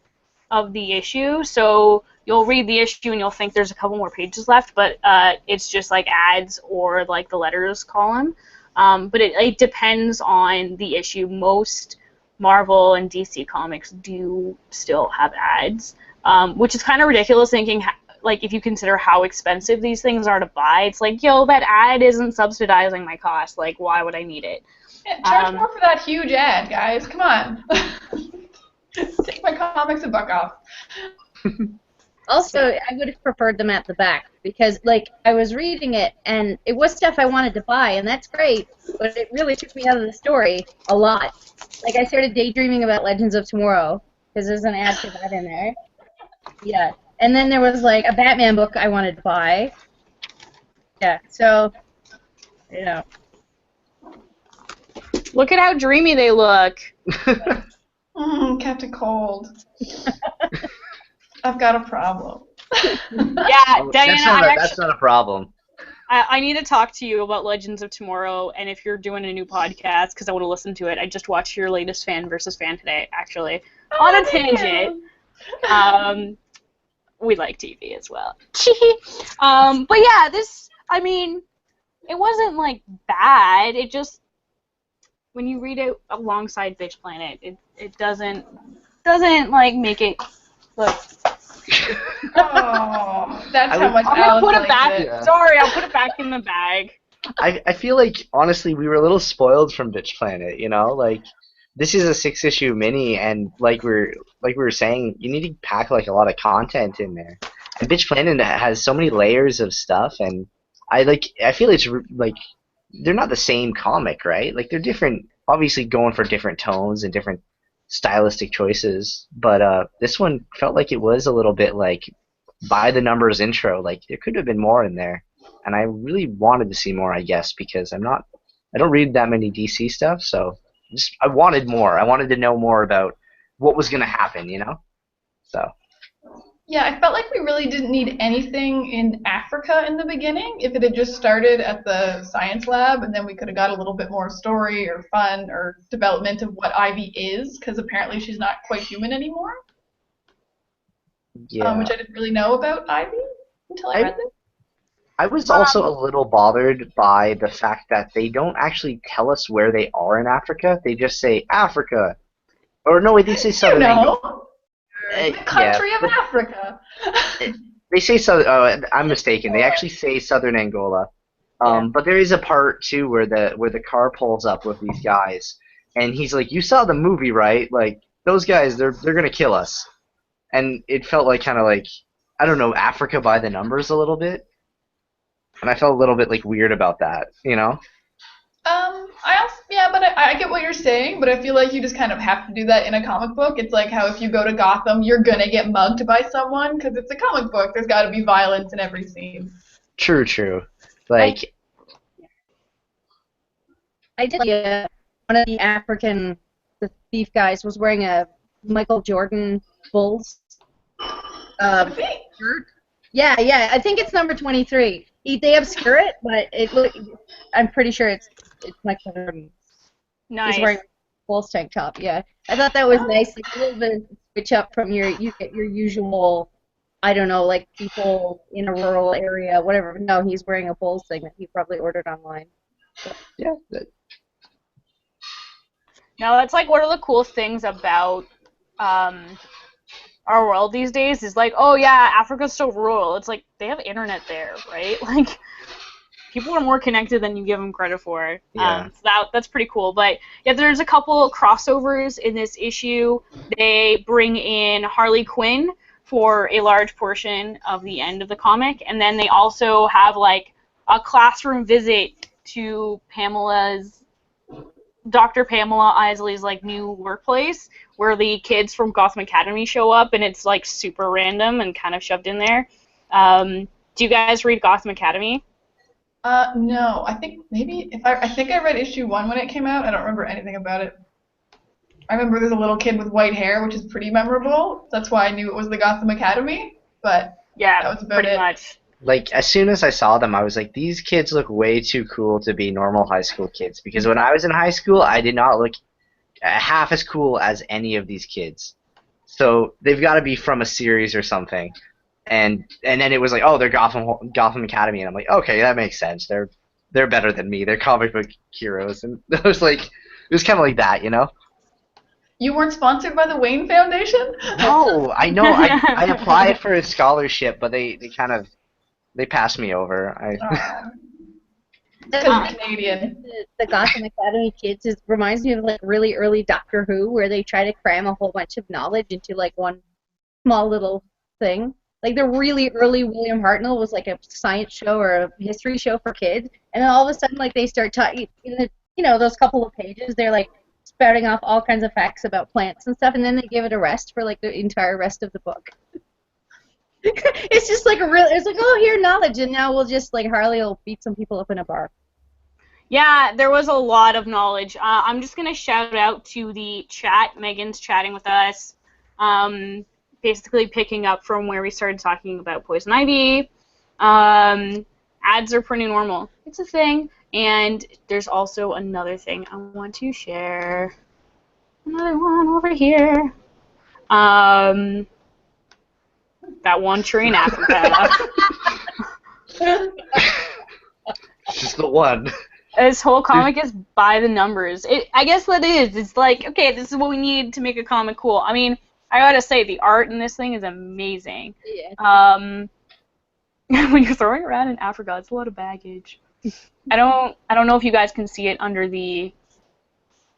of the issue. So you'll read the issue and you'll think there's a couple more pages left, but it's just like ads or like the letters column. But it depends on the issue. Most Marvel and DC comics do still have ads, which is kind of ridiculous thinking like if you consider how expensive these things are to buy. It's like, yo, that ad isn't subsidizing my cost. Like, why would I need it? Yeah, charge more for that huge ad, guys. Come on. Take my comics a buck off. Also, I would have preferred them at the back because, like, I was reading it and it was stuff I wanted to buy, and that's great, but it really took me out of the story a lot. Like, I started daydreaming about Legends of Tomorrow because there's an ad for that in there. Yeah. And then there was, like, a Batman book I wanted to buy. Yeah, so, you know. Look at how dreamy they look. Captain Cold. I've got a problem. Yeah, Diana, that's not a problem. I need to talk to you about Legends of Tomorrow, and if you're doing a new podcast, because I want to listen to it. I just watched your latest Fan versus Fan today, actually. On a tangent. We like TV as well. But yeah, this, I mean, it wasn't like bad. It just when you read it alongside Bitch Planet, it doesn't like make it look. Oh, that's how much I'm gonna Alice put it liked back. it. Yeah. Sorry, I'll put it back in the bag. I feel like honestly we were a little spoiled from Bitch Planet, you know? Like this is a 6-issue mini and like we were saying, you need to pack like a lot of content in there. And Bitch Planet has so many layers of stuff and I feel it's like they're not the same comic, right? Like they're different obviously going for different tones and different stylistic choices, but this one felt like it was a little bit like by the numbers intro, like there could have been more in there. And I really wanted to see more, I guess, because I don't read that many DC stuff, so just I wanted more. I wanted to know more about what was gonna happen, you know? So Yeah, I felt like we really didn't need anything in Africa in the beginning. If it had just started at the science lab, and then we could have got a little bit more story or fun or development of what Ivy is, because apparently she's not quite human anymore, yeah. which I didn't really know about Ivy until I read this. I was also a little bothered by the fact that they don't actually tell us where they are in Africa. They just say Africa. Or no, wait, they say You Southern Angola. know, Uh, the yeah, country of but Africa. they say Southern. Oh, I'm mistaken. They actually say Southern Angola. Yeah. But there is a part too where the car pulls up with these guys, and he's like, "You saw the movie, right? Like those guys, they're gonna kill us." And it felt like kind of like I don't know, Africa by the numbers a little bit, and I felt a little bit like weird about that, you know? Yeah, but I get what you're saying, but I feel like you just kind of have to do that in a comic book. It's like how if you go to Gotham, you're gonna get mugged by someone because it's a comic book. There's got to be violence in every scene. True, true. Like, I did one of the the thief guys was wearing a Michael Jordan Bulls shirt. Yeah, I think it's number 23. They obscure it, but I'm pretty sure it's Michael Jordan. Nice. He's wearing a Bulls tank top. Yeah, I thought that was nice. Like a little bit of switch up from you get your usual, I don't know, like people in a rural area, whatever. No, he's wearing a Bulls thing that he probably ordered online. yeah, No, that's like one of the cool things about our world these days is like, oh yeah, Africa's so rural. It's like they have internet there, right? Like people are more connected than you give them credit for. Yeah. So that's pretty cool. But yeah, there's a couple crossovers in this issue. They bring in Harley Quinn for a large portion of the end of the comic, and then they also have like a classroom visit to Dr. Pamela Isley's like new workplace, where the kids from Gotham Academy show up, and it's like super random and kind of shoved in there. Do you guys read Gotham Academy? No, I think maybe I think I read issue 1 when it came out. I don't remember anything about it. I remember there's a little kid with white hair, which is pretty memorable. That's why I knew it was the Gotham Academy. But Yeah, that was about pretty it. much. Like, as soon as I saw them, I was like, these kids look way too cool to be normal high school kids. Because when I was in high school, I did not look half as cool as any of these kids. So they've got to be from a series or something. And then it was like, oh, they're Gotham Academy. And I'm like, okay, that makes sense. They're better than me. They're comic book heroes. And it was kind of like that, you know? You weren't sponsored by the Wayne Foundation? No, I know. I applied for a scholarship, but they passed me over. Because you're Canadian. The Gotham Academy kids reminds me of like really early Doctor Who, where they try to cram a whole bunch of knowledge into like one small little thing. Like the really early William Hartnell was like a science show or a history show for kids, and then all of a sudden like they start talking, those couple of pages, they're like spouting off all kinds of facts about plants and stuff, and then they give it a rest for like the entire rest of the book. It's just like it's like, oh, here, knowledge, and now we'll just like Harley will beat some people up in a bar. Yeah, there was a lot of knowledge. I'm just going to shout out to the chat. Megan's chatting with us, basically picking up from where we started talking about Poison Ivy. Ads are pretty normal. It's a thing. And there's also another thing I want to share. Another one over here. That one tree in Africa. It's just the one. This whole comic is by the numbers. I guess that is. It's like, okay, this is what we need to make a comic cool. I mean, I gotta say, the art in this thing is amazing. Yeah. When you're throwing around in Africa, it's a lot of baggage. I don't know if you guys can see it under the.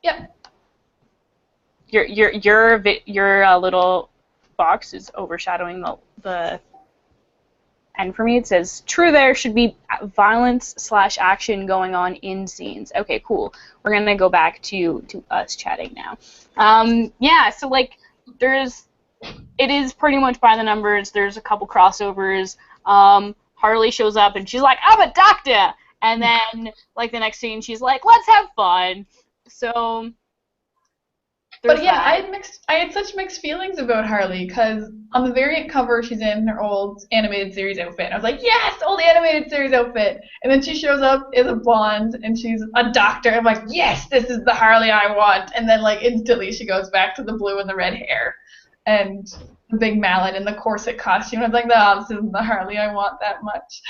Yep. Your little box is overshadowing the. And for me, it says, true, there should be violence/action going on in scenes. Okay, cool. We're going to go back to us chatting now. Yeah, so, like, it is pretty much by the numbers. There's a couple crossovers. Harley shows up, and she's like, I'm a doctor! And then, like, the next scene, she's like, let's have fun. So... But yeah, I had such mixed feelings about Harley, because on the variant cover she's in her old animated series outfit. And I was like, yes, old animated series outfit. And then she shows up as a blonde and she's a doctor. I'm like, yes, this is the Harley I want. And then like instantly she goes back to the blue and the red hair and the big mallet and the corset costume. I was like, no, this isn't the Harley I want that much.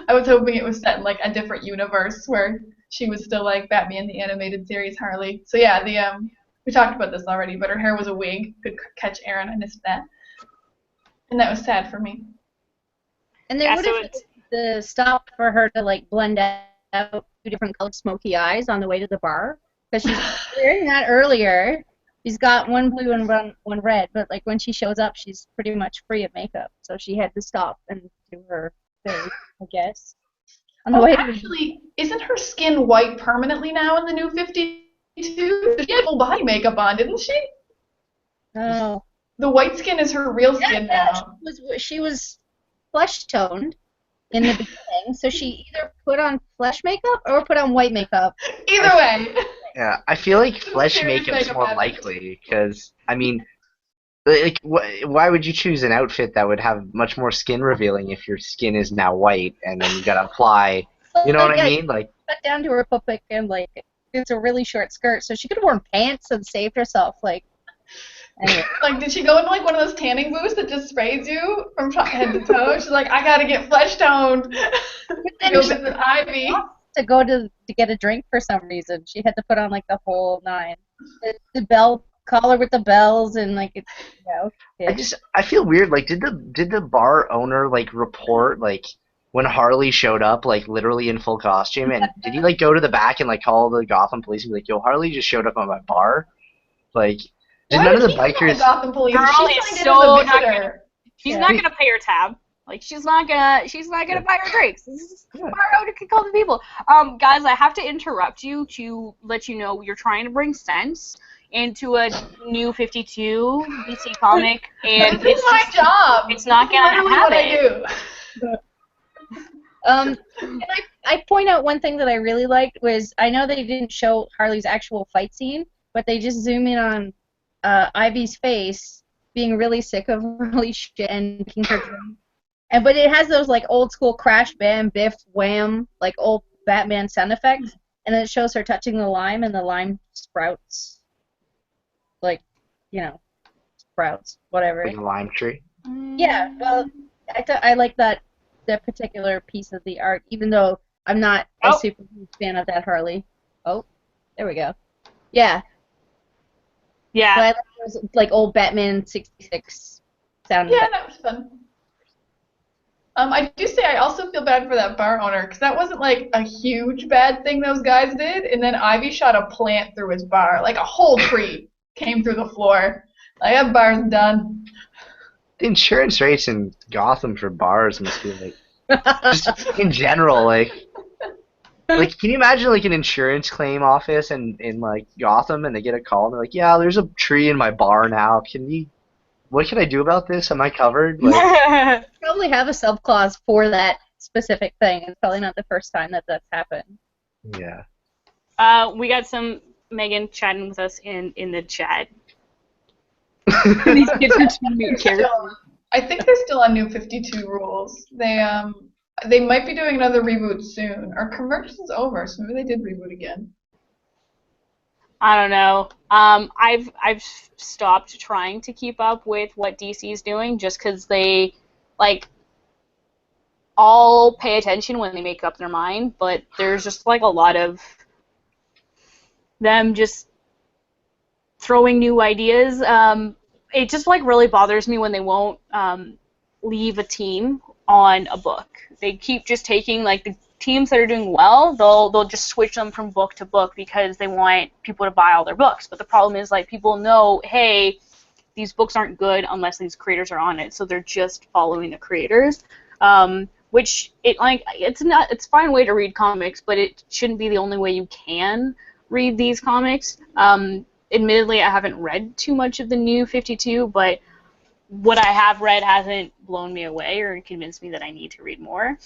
I was hoping it was set in like a different universe where she was still like Batman the animated series Harley. So yeah, we talked about this already, but her hair was a wig. Good catch, Aaron. I missed that. And that was sad for me. And there would have been the stop for her to like blend out 2 different colored smoky eyes on the way to the bar. Because she's wearing that earlier. She's got one blue and one red, but like when she shows up, she's pretty much free of makeup. So she had to stop and do her thing, I guess. On the way actually, isn't her skin white permanently now in the new 52? She had full body makeup on, didn't she? Oh. The white skin is her real skin now. She was flesh toned in the beginning, so she either put on flesh makeup or put on white makeup. Either way. Yeah, I feel like flesh makeup's more likely, because, I mean, like, why would you choose an outfit that would have much more skin revealing if your skin is now white, and then you gotta apply, you know what I mean? Like, cut down to her pubic and, like, it's a really short skirt, so she could have worn pants and saved herself, like, anyway. Like, did she go into, like, one of those tanning booths that just sprays you from head to toe? She's like, I gotta get flesh toned. Go visit Ivy. To go to get a drink for some reason. She had to put on, like, the whole 9. The bell collar with the bells and, like, it's, yeah, okay. I feel weird, like, did the bar owner, like, report, like, when Harley showed up, like, literally in full costume, and did he, like, go to the back and, like, call the Gotham police and be like, yo, Harley just showed up on my bar? Like, did none of the bikers... Gotham police? Girl is so not gonna... She's not gonna pay her tab. Like, she's not gonna buy her drinks. This is bar owner can call the people. Guys, I have to interrupt you to let you know you're trying to bring sense into a new 52 DC comic, and this is my job. It's not gonna happen. And I point out one thing that I really liked was I know they didn't show Harley's actual fight scene, but they just zoom in on Ivy's face being really sick of Harley's shit and making her drink. But it has those like old school crash, bam, biff, wham, like old Batman sound effects, and then it shows her touching the lime and the lime sprouts, like, you know, sprouts, whatever. Like a lime tree. Yeah, well, I like that particular piece of the art, even though I'm not a super huge fan of that Harley. Oh, there we go. Yeah. Yeah. So I like those, like, old Batman 66 sound. Yeah, that was fun. I do say I also feel bad for that bar owner, because that wasn't, like, a huge bad thing those guys did, and then Ivy shot a plant through his bar. Like, a whole tree came through the floor. Like, that bar's done. The insurance rates in Gotham for bars must be, like, just in general, like, can you imagine, like, an insurance claim office in like, Gotham, and they get a call, and they're like, yeah, there's a tree in my bar now. What can I do about this? Am I covered? Like, probably have a subclause for that specific thing. It's probably not the first time that that's happened. Yeah. We got some Megan chatting with us in the chat. I think they're still on New 52 rules. They might be doing another reboot soon. Our conversion's over, so maybe they did reboot again. I don't know. I've stopped trying to keep up with what DC's doing just because they, like, I'll pay attention when they make up their mind, but there's just like a lot of them just throwing new ideas. It just like really bothers me when they won't leave a team on a book. They keep just taking like the teams that are doing well, they'll just switch them from book to book because they want people to buy all their books. But the problem is like people know, hey, these books aren't good unless these creators are on it, so they're just following the creators. Which it's a fine way to read comics, but it shouldn't be the only way you can read these comics. Admittedly, I haven't read too much of the New 52, but what I have read hasn't blown me away or convinced me that I need to read more.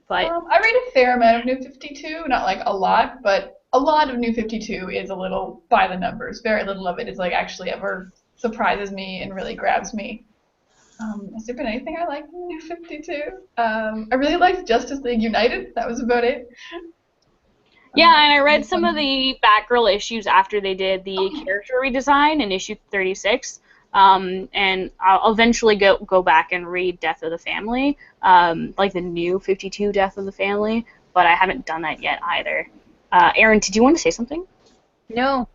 But I read a fair amount of New 52, not like a lot, but a lot of New 52 is a little by the numbers. Very little of it is like actually ever surprises me and really grabs me. Has there been anything I liked in New 52? I really liked Justice League United. That was about it. yeah, and I read some of the Batgirl issues after they did the character redesign in issue 36. And I'll eventually go back and read Death of the Family, like the New 52 Death of the Family, but I haven't done that yet either. Aaron, did you want to say something? No.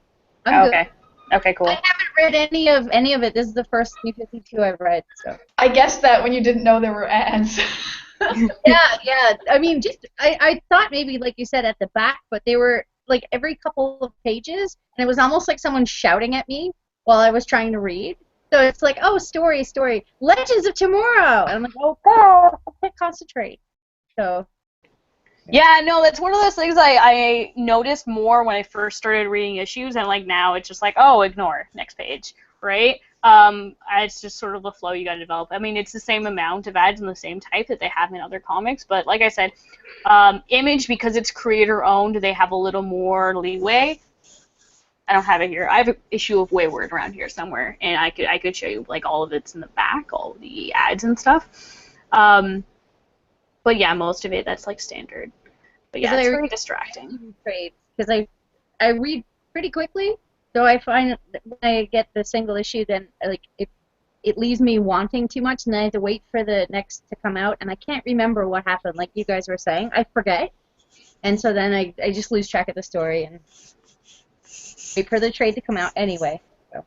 I'm okay. good. Okay, cool. I haven't read any of it. This is the first New 52 I've read. So. I guessed that when you didn't know there were ads. Yeah. I mean, I thought maybe, like you said, at the back, but they were like every couple of pages, and it was almost like someone shouting at me while I was trying to read. So it's like, oh, story, Legends of Tomorrow, and I'm like, oh God, I can't concentrate. So. Yeah, no, that's one of those things I noticed more when I first started reading issues, and like now it's just like, oh, ignore, next page, right? It's just sort of the flow you got to develop. I mean, it's the same amount of ads and the same type that they have in other comics, but like I said, Image, because it's creator-owned, they have a little more leeway. I don't have it here. I have an issue of Wayward around here somewhere, and I could show you like all of it's in the back, all of the ads and stuff. But yeah, most of it that's like standard. But yeah, it's very distracting. Because I read pretty quickly, so I find that when I get the single issue, then like it leaves me wanting too much, and then I have to wait for the next to come out, and I can't remember what happened. Like you guys were saying, I forget, and so then I just lose track of the story and wait for the trade to come out anyway. So.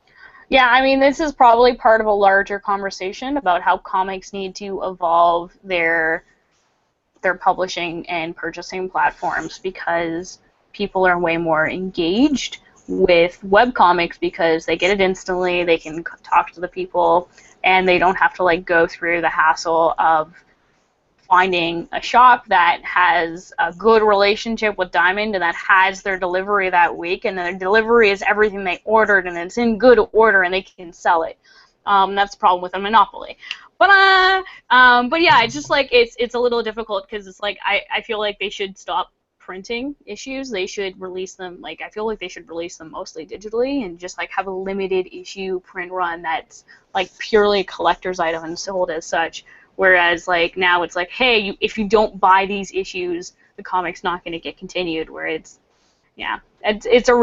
Yeah, I mean, this is probably part of a larger conversation about how comics need to evolve their publishing and purchasing platforms, because people are way more engaged with webcomics because they get it instantly, they can talk to the people, and they don't have to like go through the hassle of finding a shop that has a good relationship with Diamond and that has their delivery that week, and their delivery is everything they ordered and it's in good order and they can sell it. That's the problem with a monopoly. But yeah, it's just like it's a little difficult because it's like I feel like they should stop printing issues. They should release them, like I feel like they should release them mostly digitally and just like have a limited issue print run that's like purely a collector's item and sold as such. Whereas like now it's like, hey, if you don't buy these issues, the comic's not going to get continued. Where it's a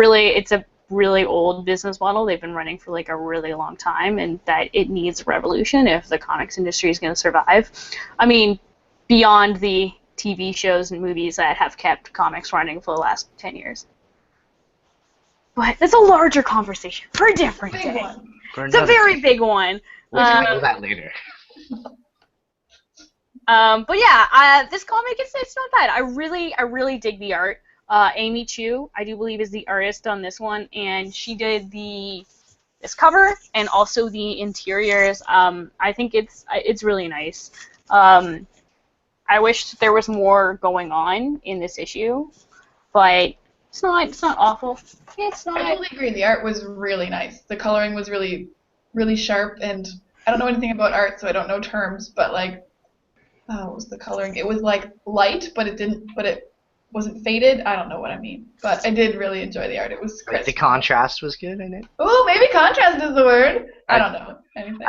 really old business model. They've been running for like a really long time, and that it needs a revolution if the comics industry is going to survive. I mean, beyond the TV shows and movies that have kept comics running for the last 10 years. But it's a larger conversation for a different day. It's a very big one. We'll tackle that later. But yeah, this comic it's not bad. I really dig the art. Amy Chu, I do believe, is the artist on this one, and she did this cover and also the interiors. I think it's really nice. I wish there was more going on in this issue, but it's not awful. It's not. I totally agree. The art was really nice. The coloring was really, really sharp, and I don't know anything about art, so I don't know terms, but like, what was the coloring? It was like light, but it wasn't faded. I don't know what I mean, but I did really enjoy the art. It was crisp. The contrast was good in it. Oh, maybe contrast is the word. I don't know anything.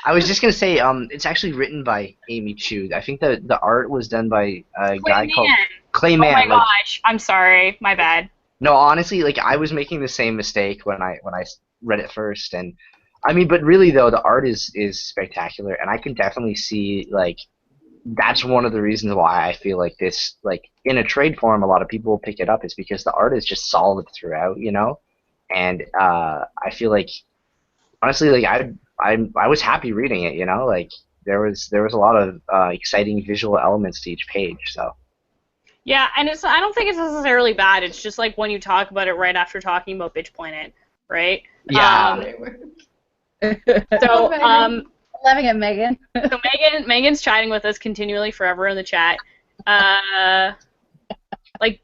I was just gonna say, it's actually written by Amy Chu. I think the art was done by a guy called Clay Mann. Oh my gosh, I'm sorry, my bad. No, honestly, like I was making the same mistake when I read it first, and I mean, but really though, the art is spectacular, and I can definitely see like that's one of the reasons why I feel like this, like in a trade form, a lot of people will pick it up is because the art is just solid throughout, you know. And I feel like honestly, like I was happy reading it, you know, like there was a lot of exciting visual elements to each page, so. Yeah, and I don't think it's necessarily bad. It's just like when you talk about it right after talking about Bitch Planet, right? Yeah. So Laughing at Megan. so Megan's chatting with us continually forever in the chat. Like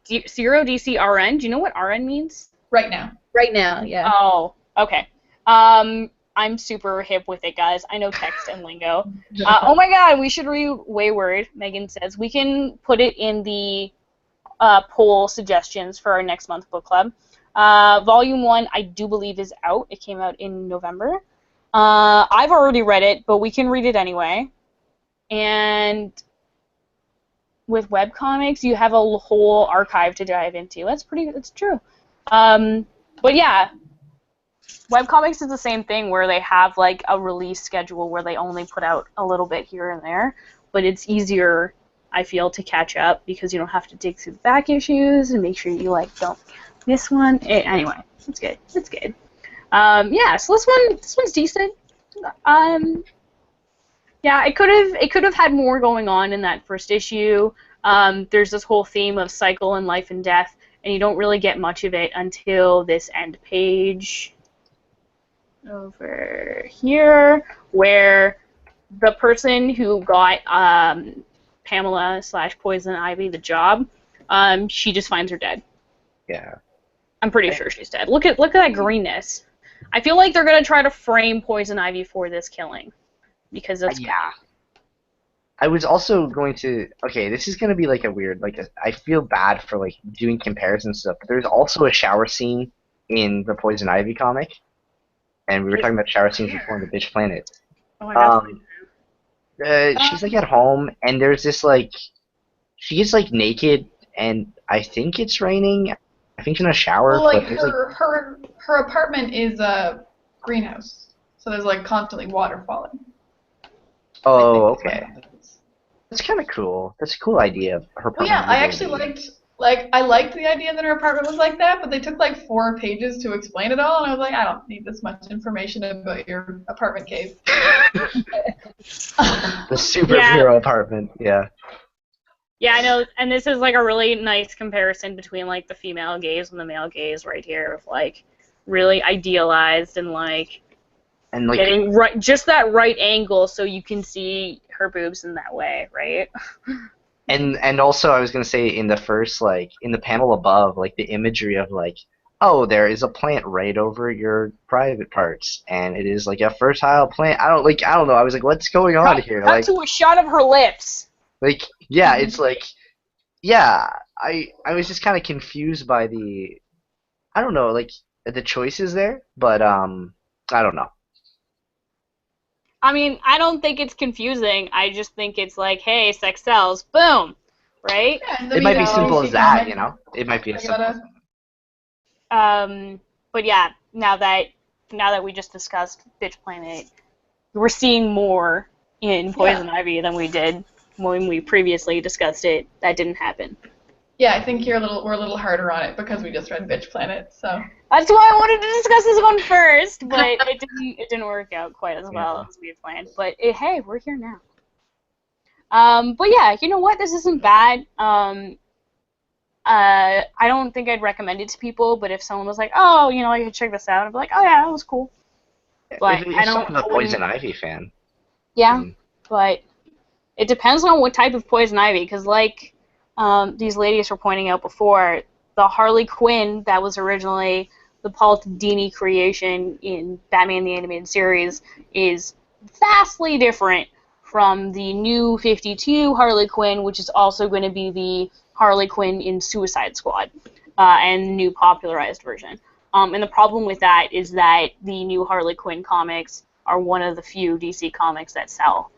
0DC RN. Do you know what RN means? Right now. Right now, yeah. Oh, okay. I'm super hip with it, guys. I know text and lingo. Oh my god, we should read Wayward, Megan says. We can put it in the poll suggestions for our next month book club. Volume 1, I do believe, is out. It came out in November. I've already read it, but we can read it anyway. And with webcomics, you have a whole archive to dive into. That's true. But yeah, webcomics is the same thing where they have like a release schedule where they only put out a little bit here and there, but it's easier, I feel, to catch up because you don't have to dig through the back issues and make sure you like don't miss one. Anyway, it's good. It's good. Yeah, so this one's decent. Yeah, it could have had more going on in that first issue. There's this whole theme of cycle and life and death, and you don't really get much of it until this end page over here, where the person who got Pamela / Poison Ivy the job, she just finds her dead. Yeah. I'm pretty sure she's dead. Look at that greenness. I feel like they're gonna try to frame Poison Ivy for this killing, because that's yeah. I was also going to. Okay, this is gonna be like a weird. I feel bad for like doing comparisons and stuff, but there's also a shower scene in the Poison Ivy comic, and we were talking about shower scenes before in the Bitch Planet. Oh my god. She's like at home, and there's this like, she gets like naked, and I think it's raining. I think she's in a shower. Well, like but her apartment is a greenhouse, so there's like constantly water falling. Oh, okay. That's kind of cool. That's a cool idea. Her well, yeah, I actually liked the idea that her apartment was like that, but they took like 4 pages to explain it all, and I was like, I don't need this much information about your apartment cave. The superhero apartment, yeah. Yeah, I know, and this is like a really nice comparison between like the female gaze and the male gaze right here, of like really idealized and like getting right, just that right angle so you can see her boobs in that way, right? And also I was gonna say in the first in the panel above, like the imagery of like, oh, there is a plant right over your private parts, and it is like a fertile plant. I don't know. I was like, what's going on here? Cut to a shot of her lips. Like, yeah, it's like, yeah, I was just kind of confused by the, I don't know, like the choices there, but I don't know. I mean, I don't think it's confusing. I just think it's like, hey, sex sells, boom, right? Yeah, it might be simple as that, you know. It might be as simple as that. But yeah, now that we just discussed Bitch Planet, we're seeing more in Poison Ivy than we did when we previously discussed it. That didn't happen. Yeah, I think we're a little harder on it because we just read Bitch Planet, so. That's why I wanted to discuss this one first, but it didn't work out quite as well as we had planned. But hey, we're here now. But yeah, you know what? This isn't bad. I don't think I'd recommend it to people, but if someone was like, oh, you know, I could check this out, I'd be like, oh yeah, that was cool. But I don't. I'm a Poison Ivy fan. Yeah, but it depends on what type of Poison Ivy, because like these ladies were pointing out before, the Harley Quinn that was originally the Paul Dini creation in Batman the Animated Series is vastly different from the new 52 Harley Quinn, which is also going to be the Harley Quinn in Suicide Squad, and the new popularized version. And the problem with that is that the new Harley Quinn comics are one of the few DC comics that sell.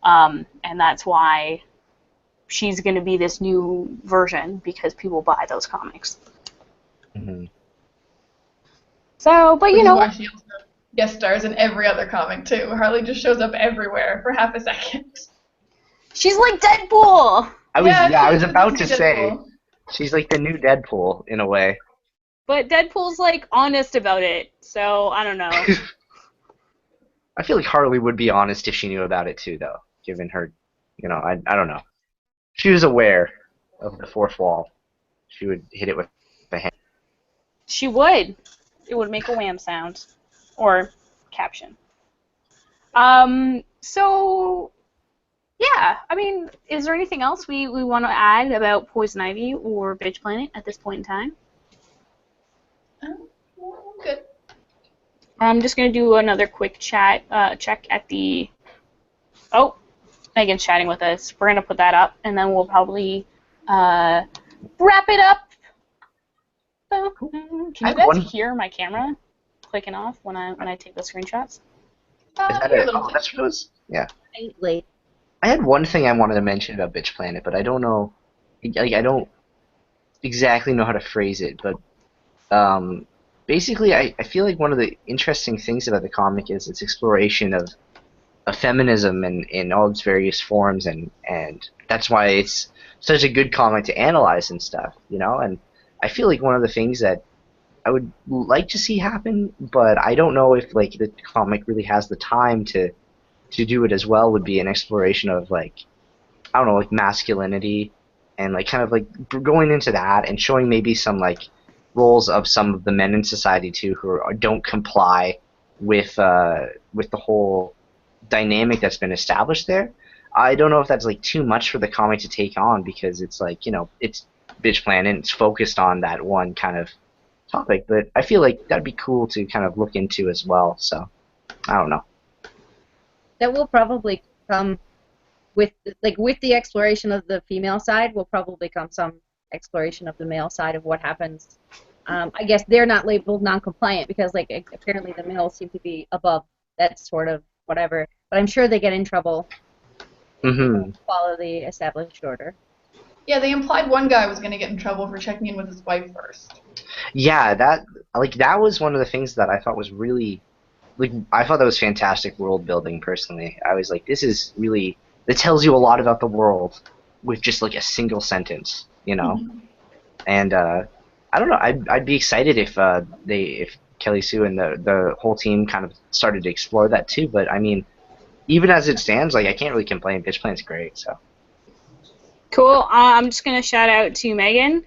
And that's why she's going to be this new version, because people buy those comics. Mm-hmm. So, but you know, why she also guest stars in every other comic too. Harley just shows up everywhere for half a second. She's like Deadpool. I was about to she's say Deadpool. she's like the new Deadpool in a way. But Deadpool's like honest about it, so I don't know. I feel like Harley would be honest if she knew about it too, though. Given her, I don't know. She was aware of the fourth wall. She would hit it with the hand. She would. It would make a wham sound. Or caption. So, yeah, I mean, is there anything else we want to add about Poison Ivy or Bitch Planet at this point in time? Good. I'm just going to do another quick check at the... Oh, Megan's chatting with us. We're going to put that up, and then we'll probably wrap it up. So, can you guys hear my camera clicking off when I take the screenshots? Is that it? Oh, that's what it was? Yeah. Late. I had one thing I wanted to mention about Bitch Planet, but I don't know... I don't exactly know how to phrase it, but... basically, I feel like one of the interesting things about the comic is its exploration of feminism in all its various forms, and that's why it's such a good comic to analyze and stuff, And I feel like one of the things that I would like to see happen, but I don't know if like the comic really has the time to do it as well, would be an exploration of like, I don't know, like masculinity, and like kind of like going into that and showing maybe some like roles of some of the men in society too who don't comply with the whole dynamic that's been established there. I don't know if that's like too much for the comic to take on, because it's like, it's Bitch Planet and it's focused on that one kind of topic, but I feel like that'd be cool to kind of look into as well. So I don't know. That will probably come with the exploration of the female side will probably come some exploration of the male side of what happens. I guess they're not labeled non-compliant because like apparently the males seem to be above that sort of whatever, but I'm sure they get in trouble. Follow the established order. Yeah, they implied one guy was going to get in trouble for checking in with his wife first. Yeah, that was one of the things that I thought was really, I thought that was fantastic world building personally. I was like, this is really, it tells you a lot about the world with just like a single sentence, And I don't know, I'd be excited if Kelly Sue and the whole team kind of started to explore that too, but I mean, even as it stands, like I can't really complain. Bitch Planet's great, so. Cool. I'm just going to shout out to Megan,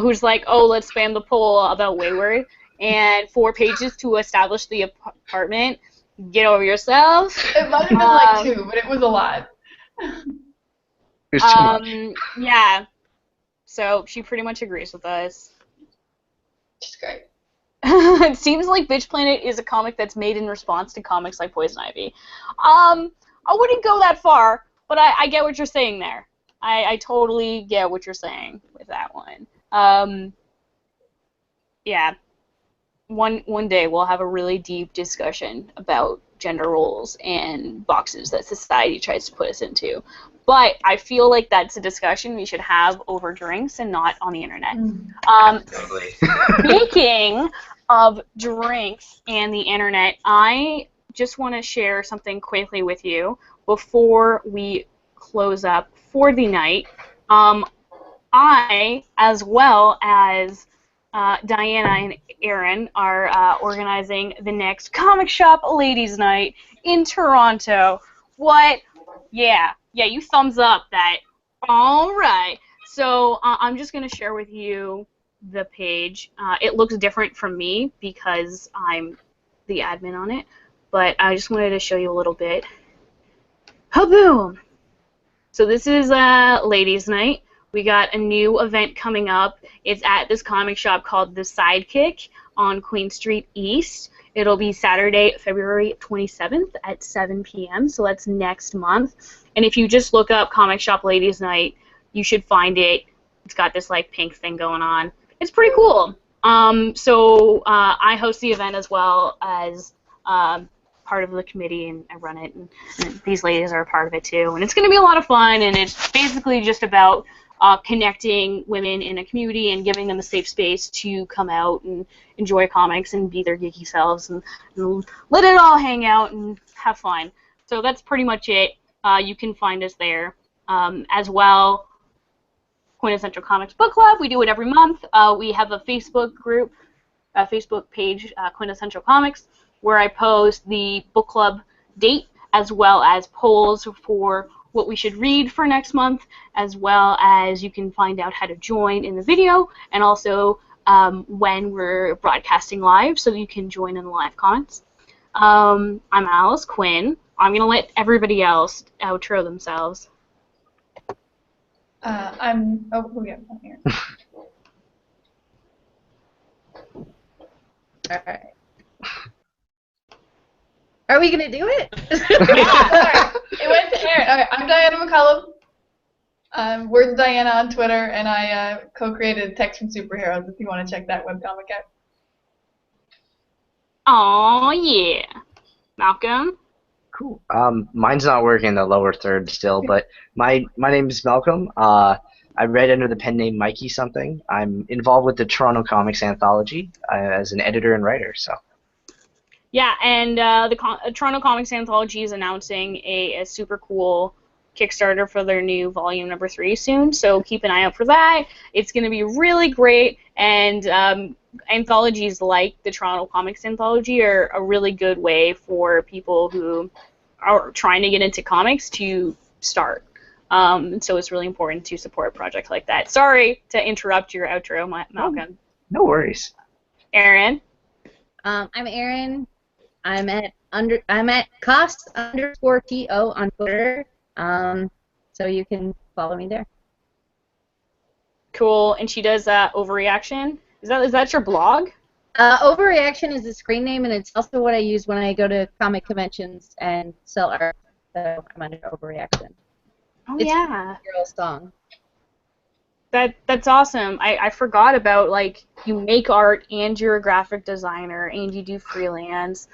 who's like, oh, let's spam the poll about Wayward, and 4 pages to establish the apartment. Get over yourself. It might have been like 2, but it was a lot. It was too much. Yeah. So she pretty much agrees with us. Which is great. It seems like Bitch Planet is a comic that's made in response to comics like Poison Ivy. I wouldn't go that far, but I get what you're saying there. I totally get what you're saying with that one. Yeah. One day we'll have a really deep discussion about gender roles and boxes that society tries to put us into. But I feel like that's a discussion we should have over drinks and not on the internet. Totally. Speaking of drinks and the internet, I just want to share something quickly with you before we close up for the night. I, as well as Diana and Aaron, are organizing the next Comic Shop Ladies Night in Toronto. What? Yeah, you thumbs up that. All right. So I'm just going to share with you the page. It looks different from me because I'm the admin on it, but I just wanted to show you a little bit. Ha-boom! So this is Ladies Night. We got a new event coming up. It's at this comic shop called The Sidekick on Queen Street East. It'll be Saturday, February 27th at 7 p.m., so that's next month. And if you just look up Comic Shop Ladies Night, you should find it. It's got this like pink thing going on. It's pretty cool. So I host the event as well as part of the committee, and I run it, and these ladies are a part of it too. And it's going to be a lot of fun, and it's basically just about connecting women in a community and giving them a safe space to come out and enjoy comics and be their geeky selves and let it all hang out and have fun. So that's pretty much it. You can find us there. As well, Quintessential Comics Book Club, we do it every month. We have a Facebook group, a Facebook page, Quintessential Comics, where I post the book club date as well as polls for what we should read for next month, as well as you can find out how to join in the video, and also when we're broadcasting live, so you can join in the live comments. I'm Alice Quinn. I'm going to let everybody else outro themselves. Oh, we have one here. All right. Are we gonna do it? Yeah, sorry. It went to Aaron. Okay, I'm Diana McCullum. We're Diana on Twitter, and I co-created Text from Superheroes if you want to check that webcomic out. Oh yeah. Malcolm? Cool. Mine's not working the lower third still, but my name is Malcolm. I read under the pen name Mikey something. I'm involved with the Toronto Comics Anthology as an editor and writer. So. Yeah, and the Toronto Comics Anthology is announcing a super cool Kickstarter for their new volume number 3 soon, so keep an eye out for that. It's going to be really great, and anthologies like the Toronto Comics Anthology are a really good way for people who are trying to get into comics to start. So it's really important to support projects like that. Sorry to interrupt your outro, Malcolm. No worries. Aaron? I'm Aaron. I'm at cost_TO on Twitter. So you can follow me there. Cool. And she does Overreaction. Is that your blog? Overreaction is the screen name, and it's also what I use when I go to comic conventions and sell art. So I'm under Overreaction. Oh, it's yeah. a girl song. That's awesome. I forgot about, like, you make art and you're a graphic designer and you do freelance.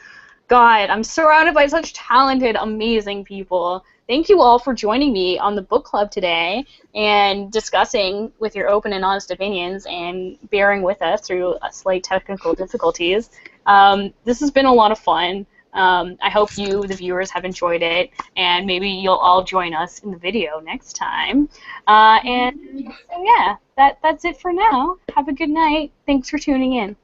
God, I'm surrounded by such talented, amazing people. Thank you all for joining me on the book club today and discussing with your open and honest opinions and bearing with us through slight technical difficulties. This has been a lot of fun. I hope you, the viewers, have enjoyed it, and maybe you'll all join us in the video next time. And so yeah, that's it for now. Have a good night. Thanks for tuning in.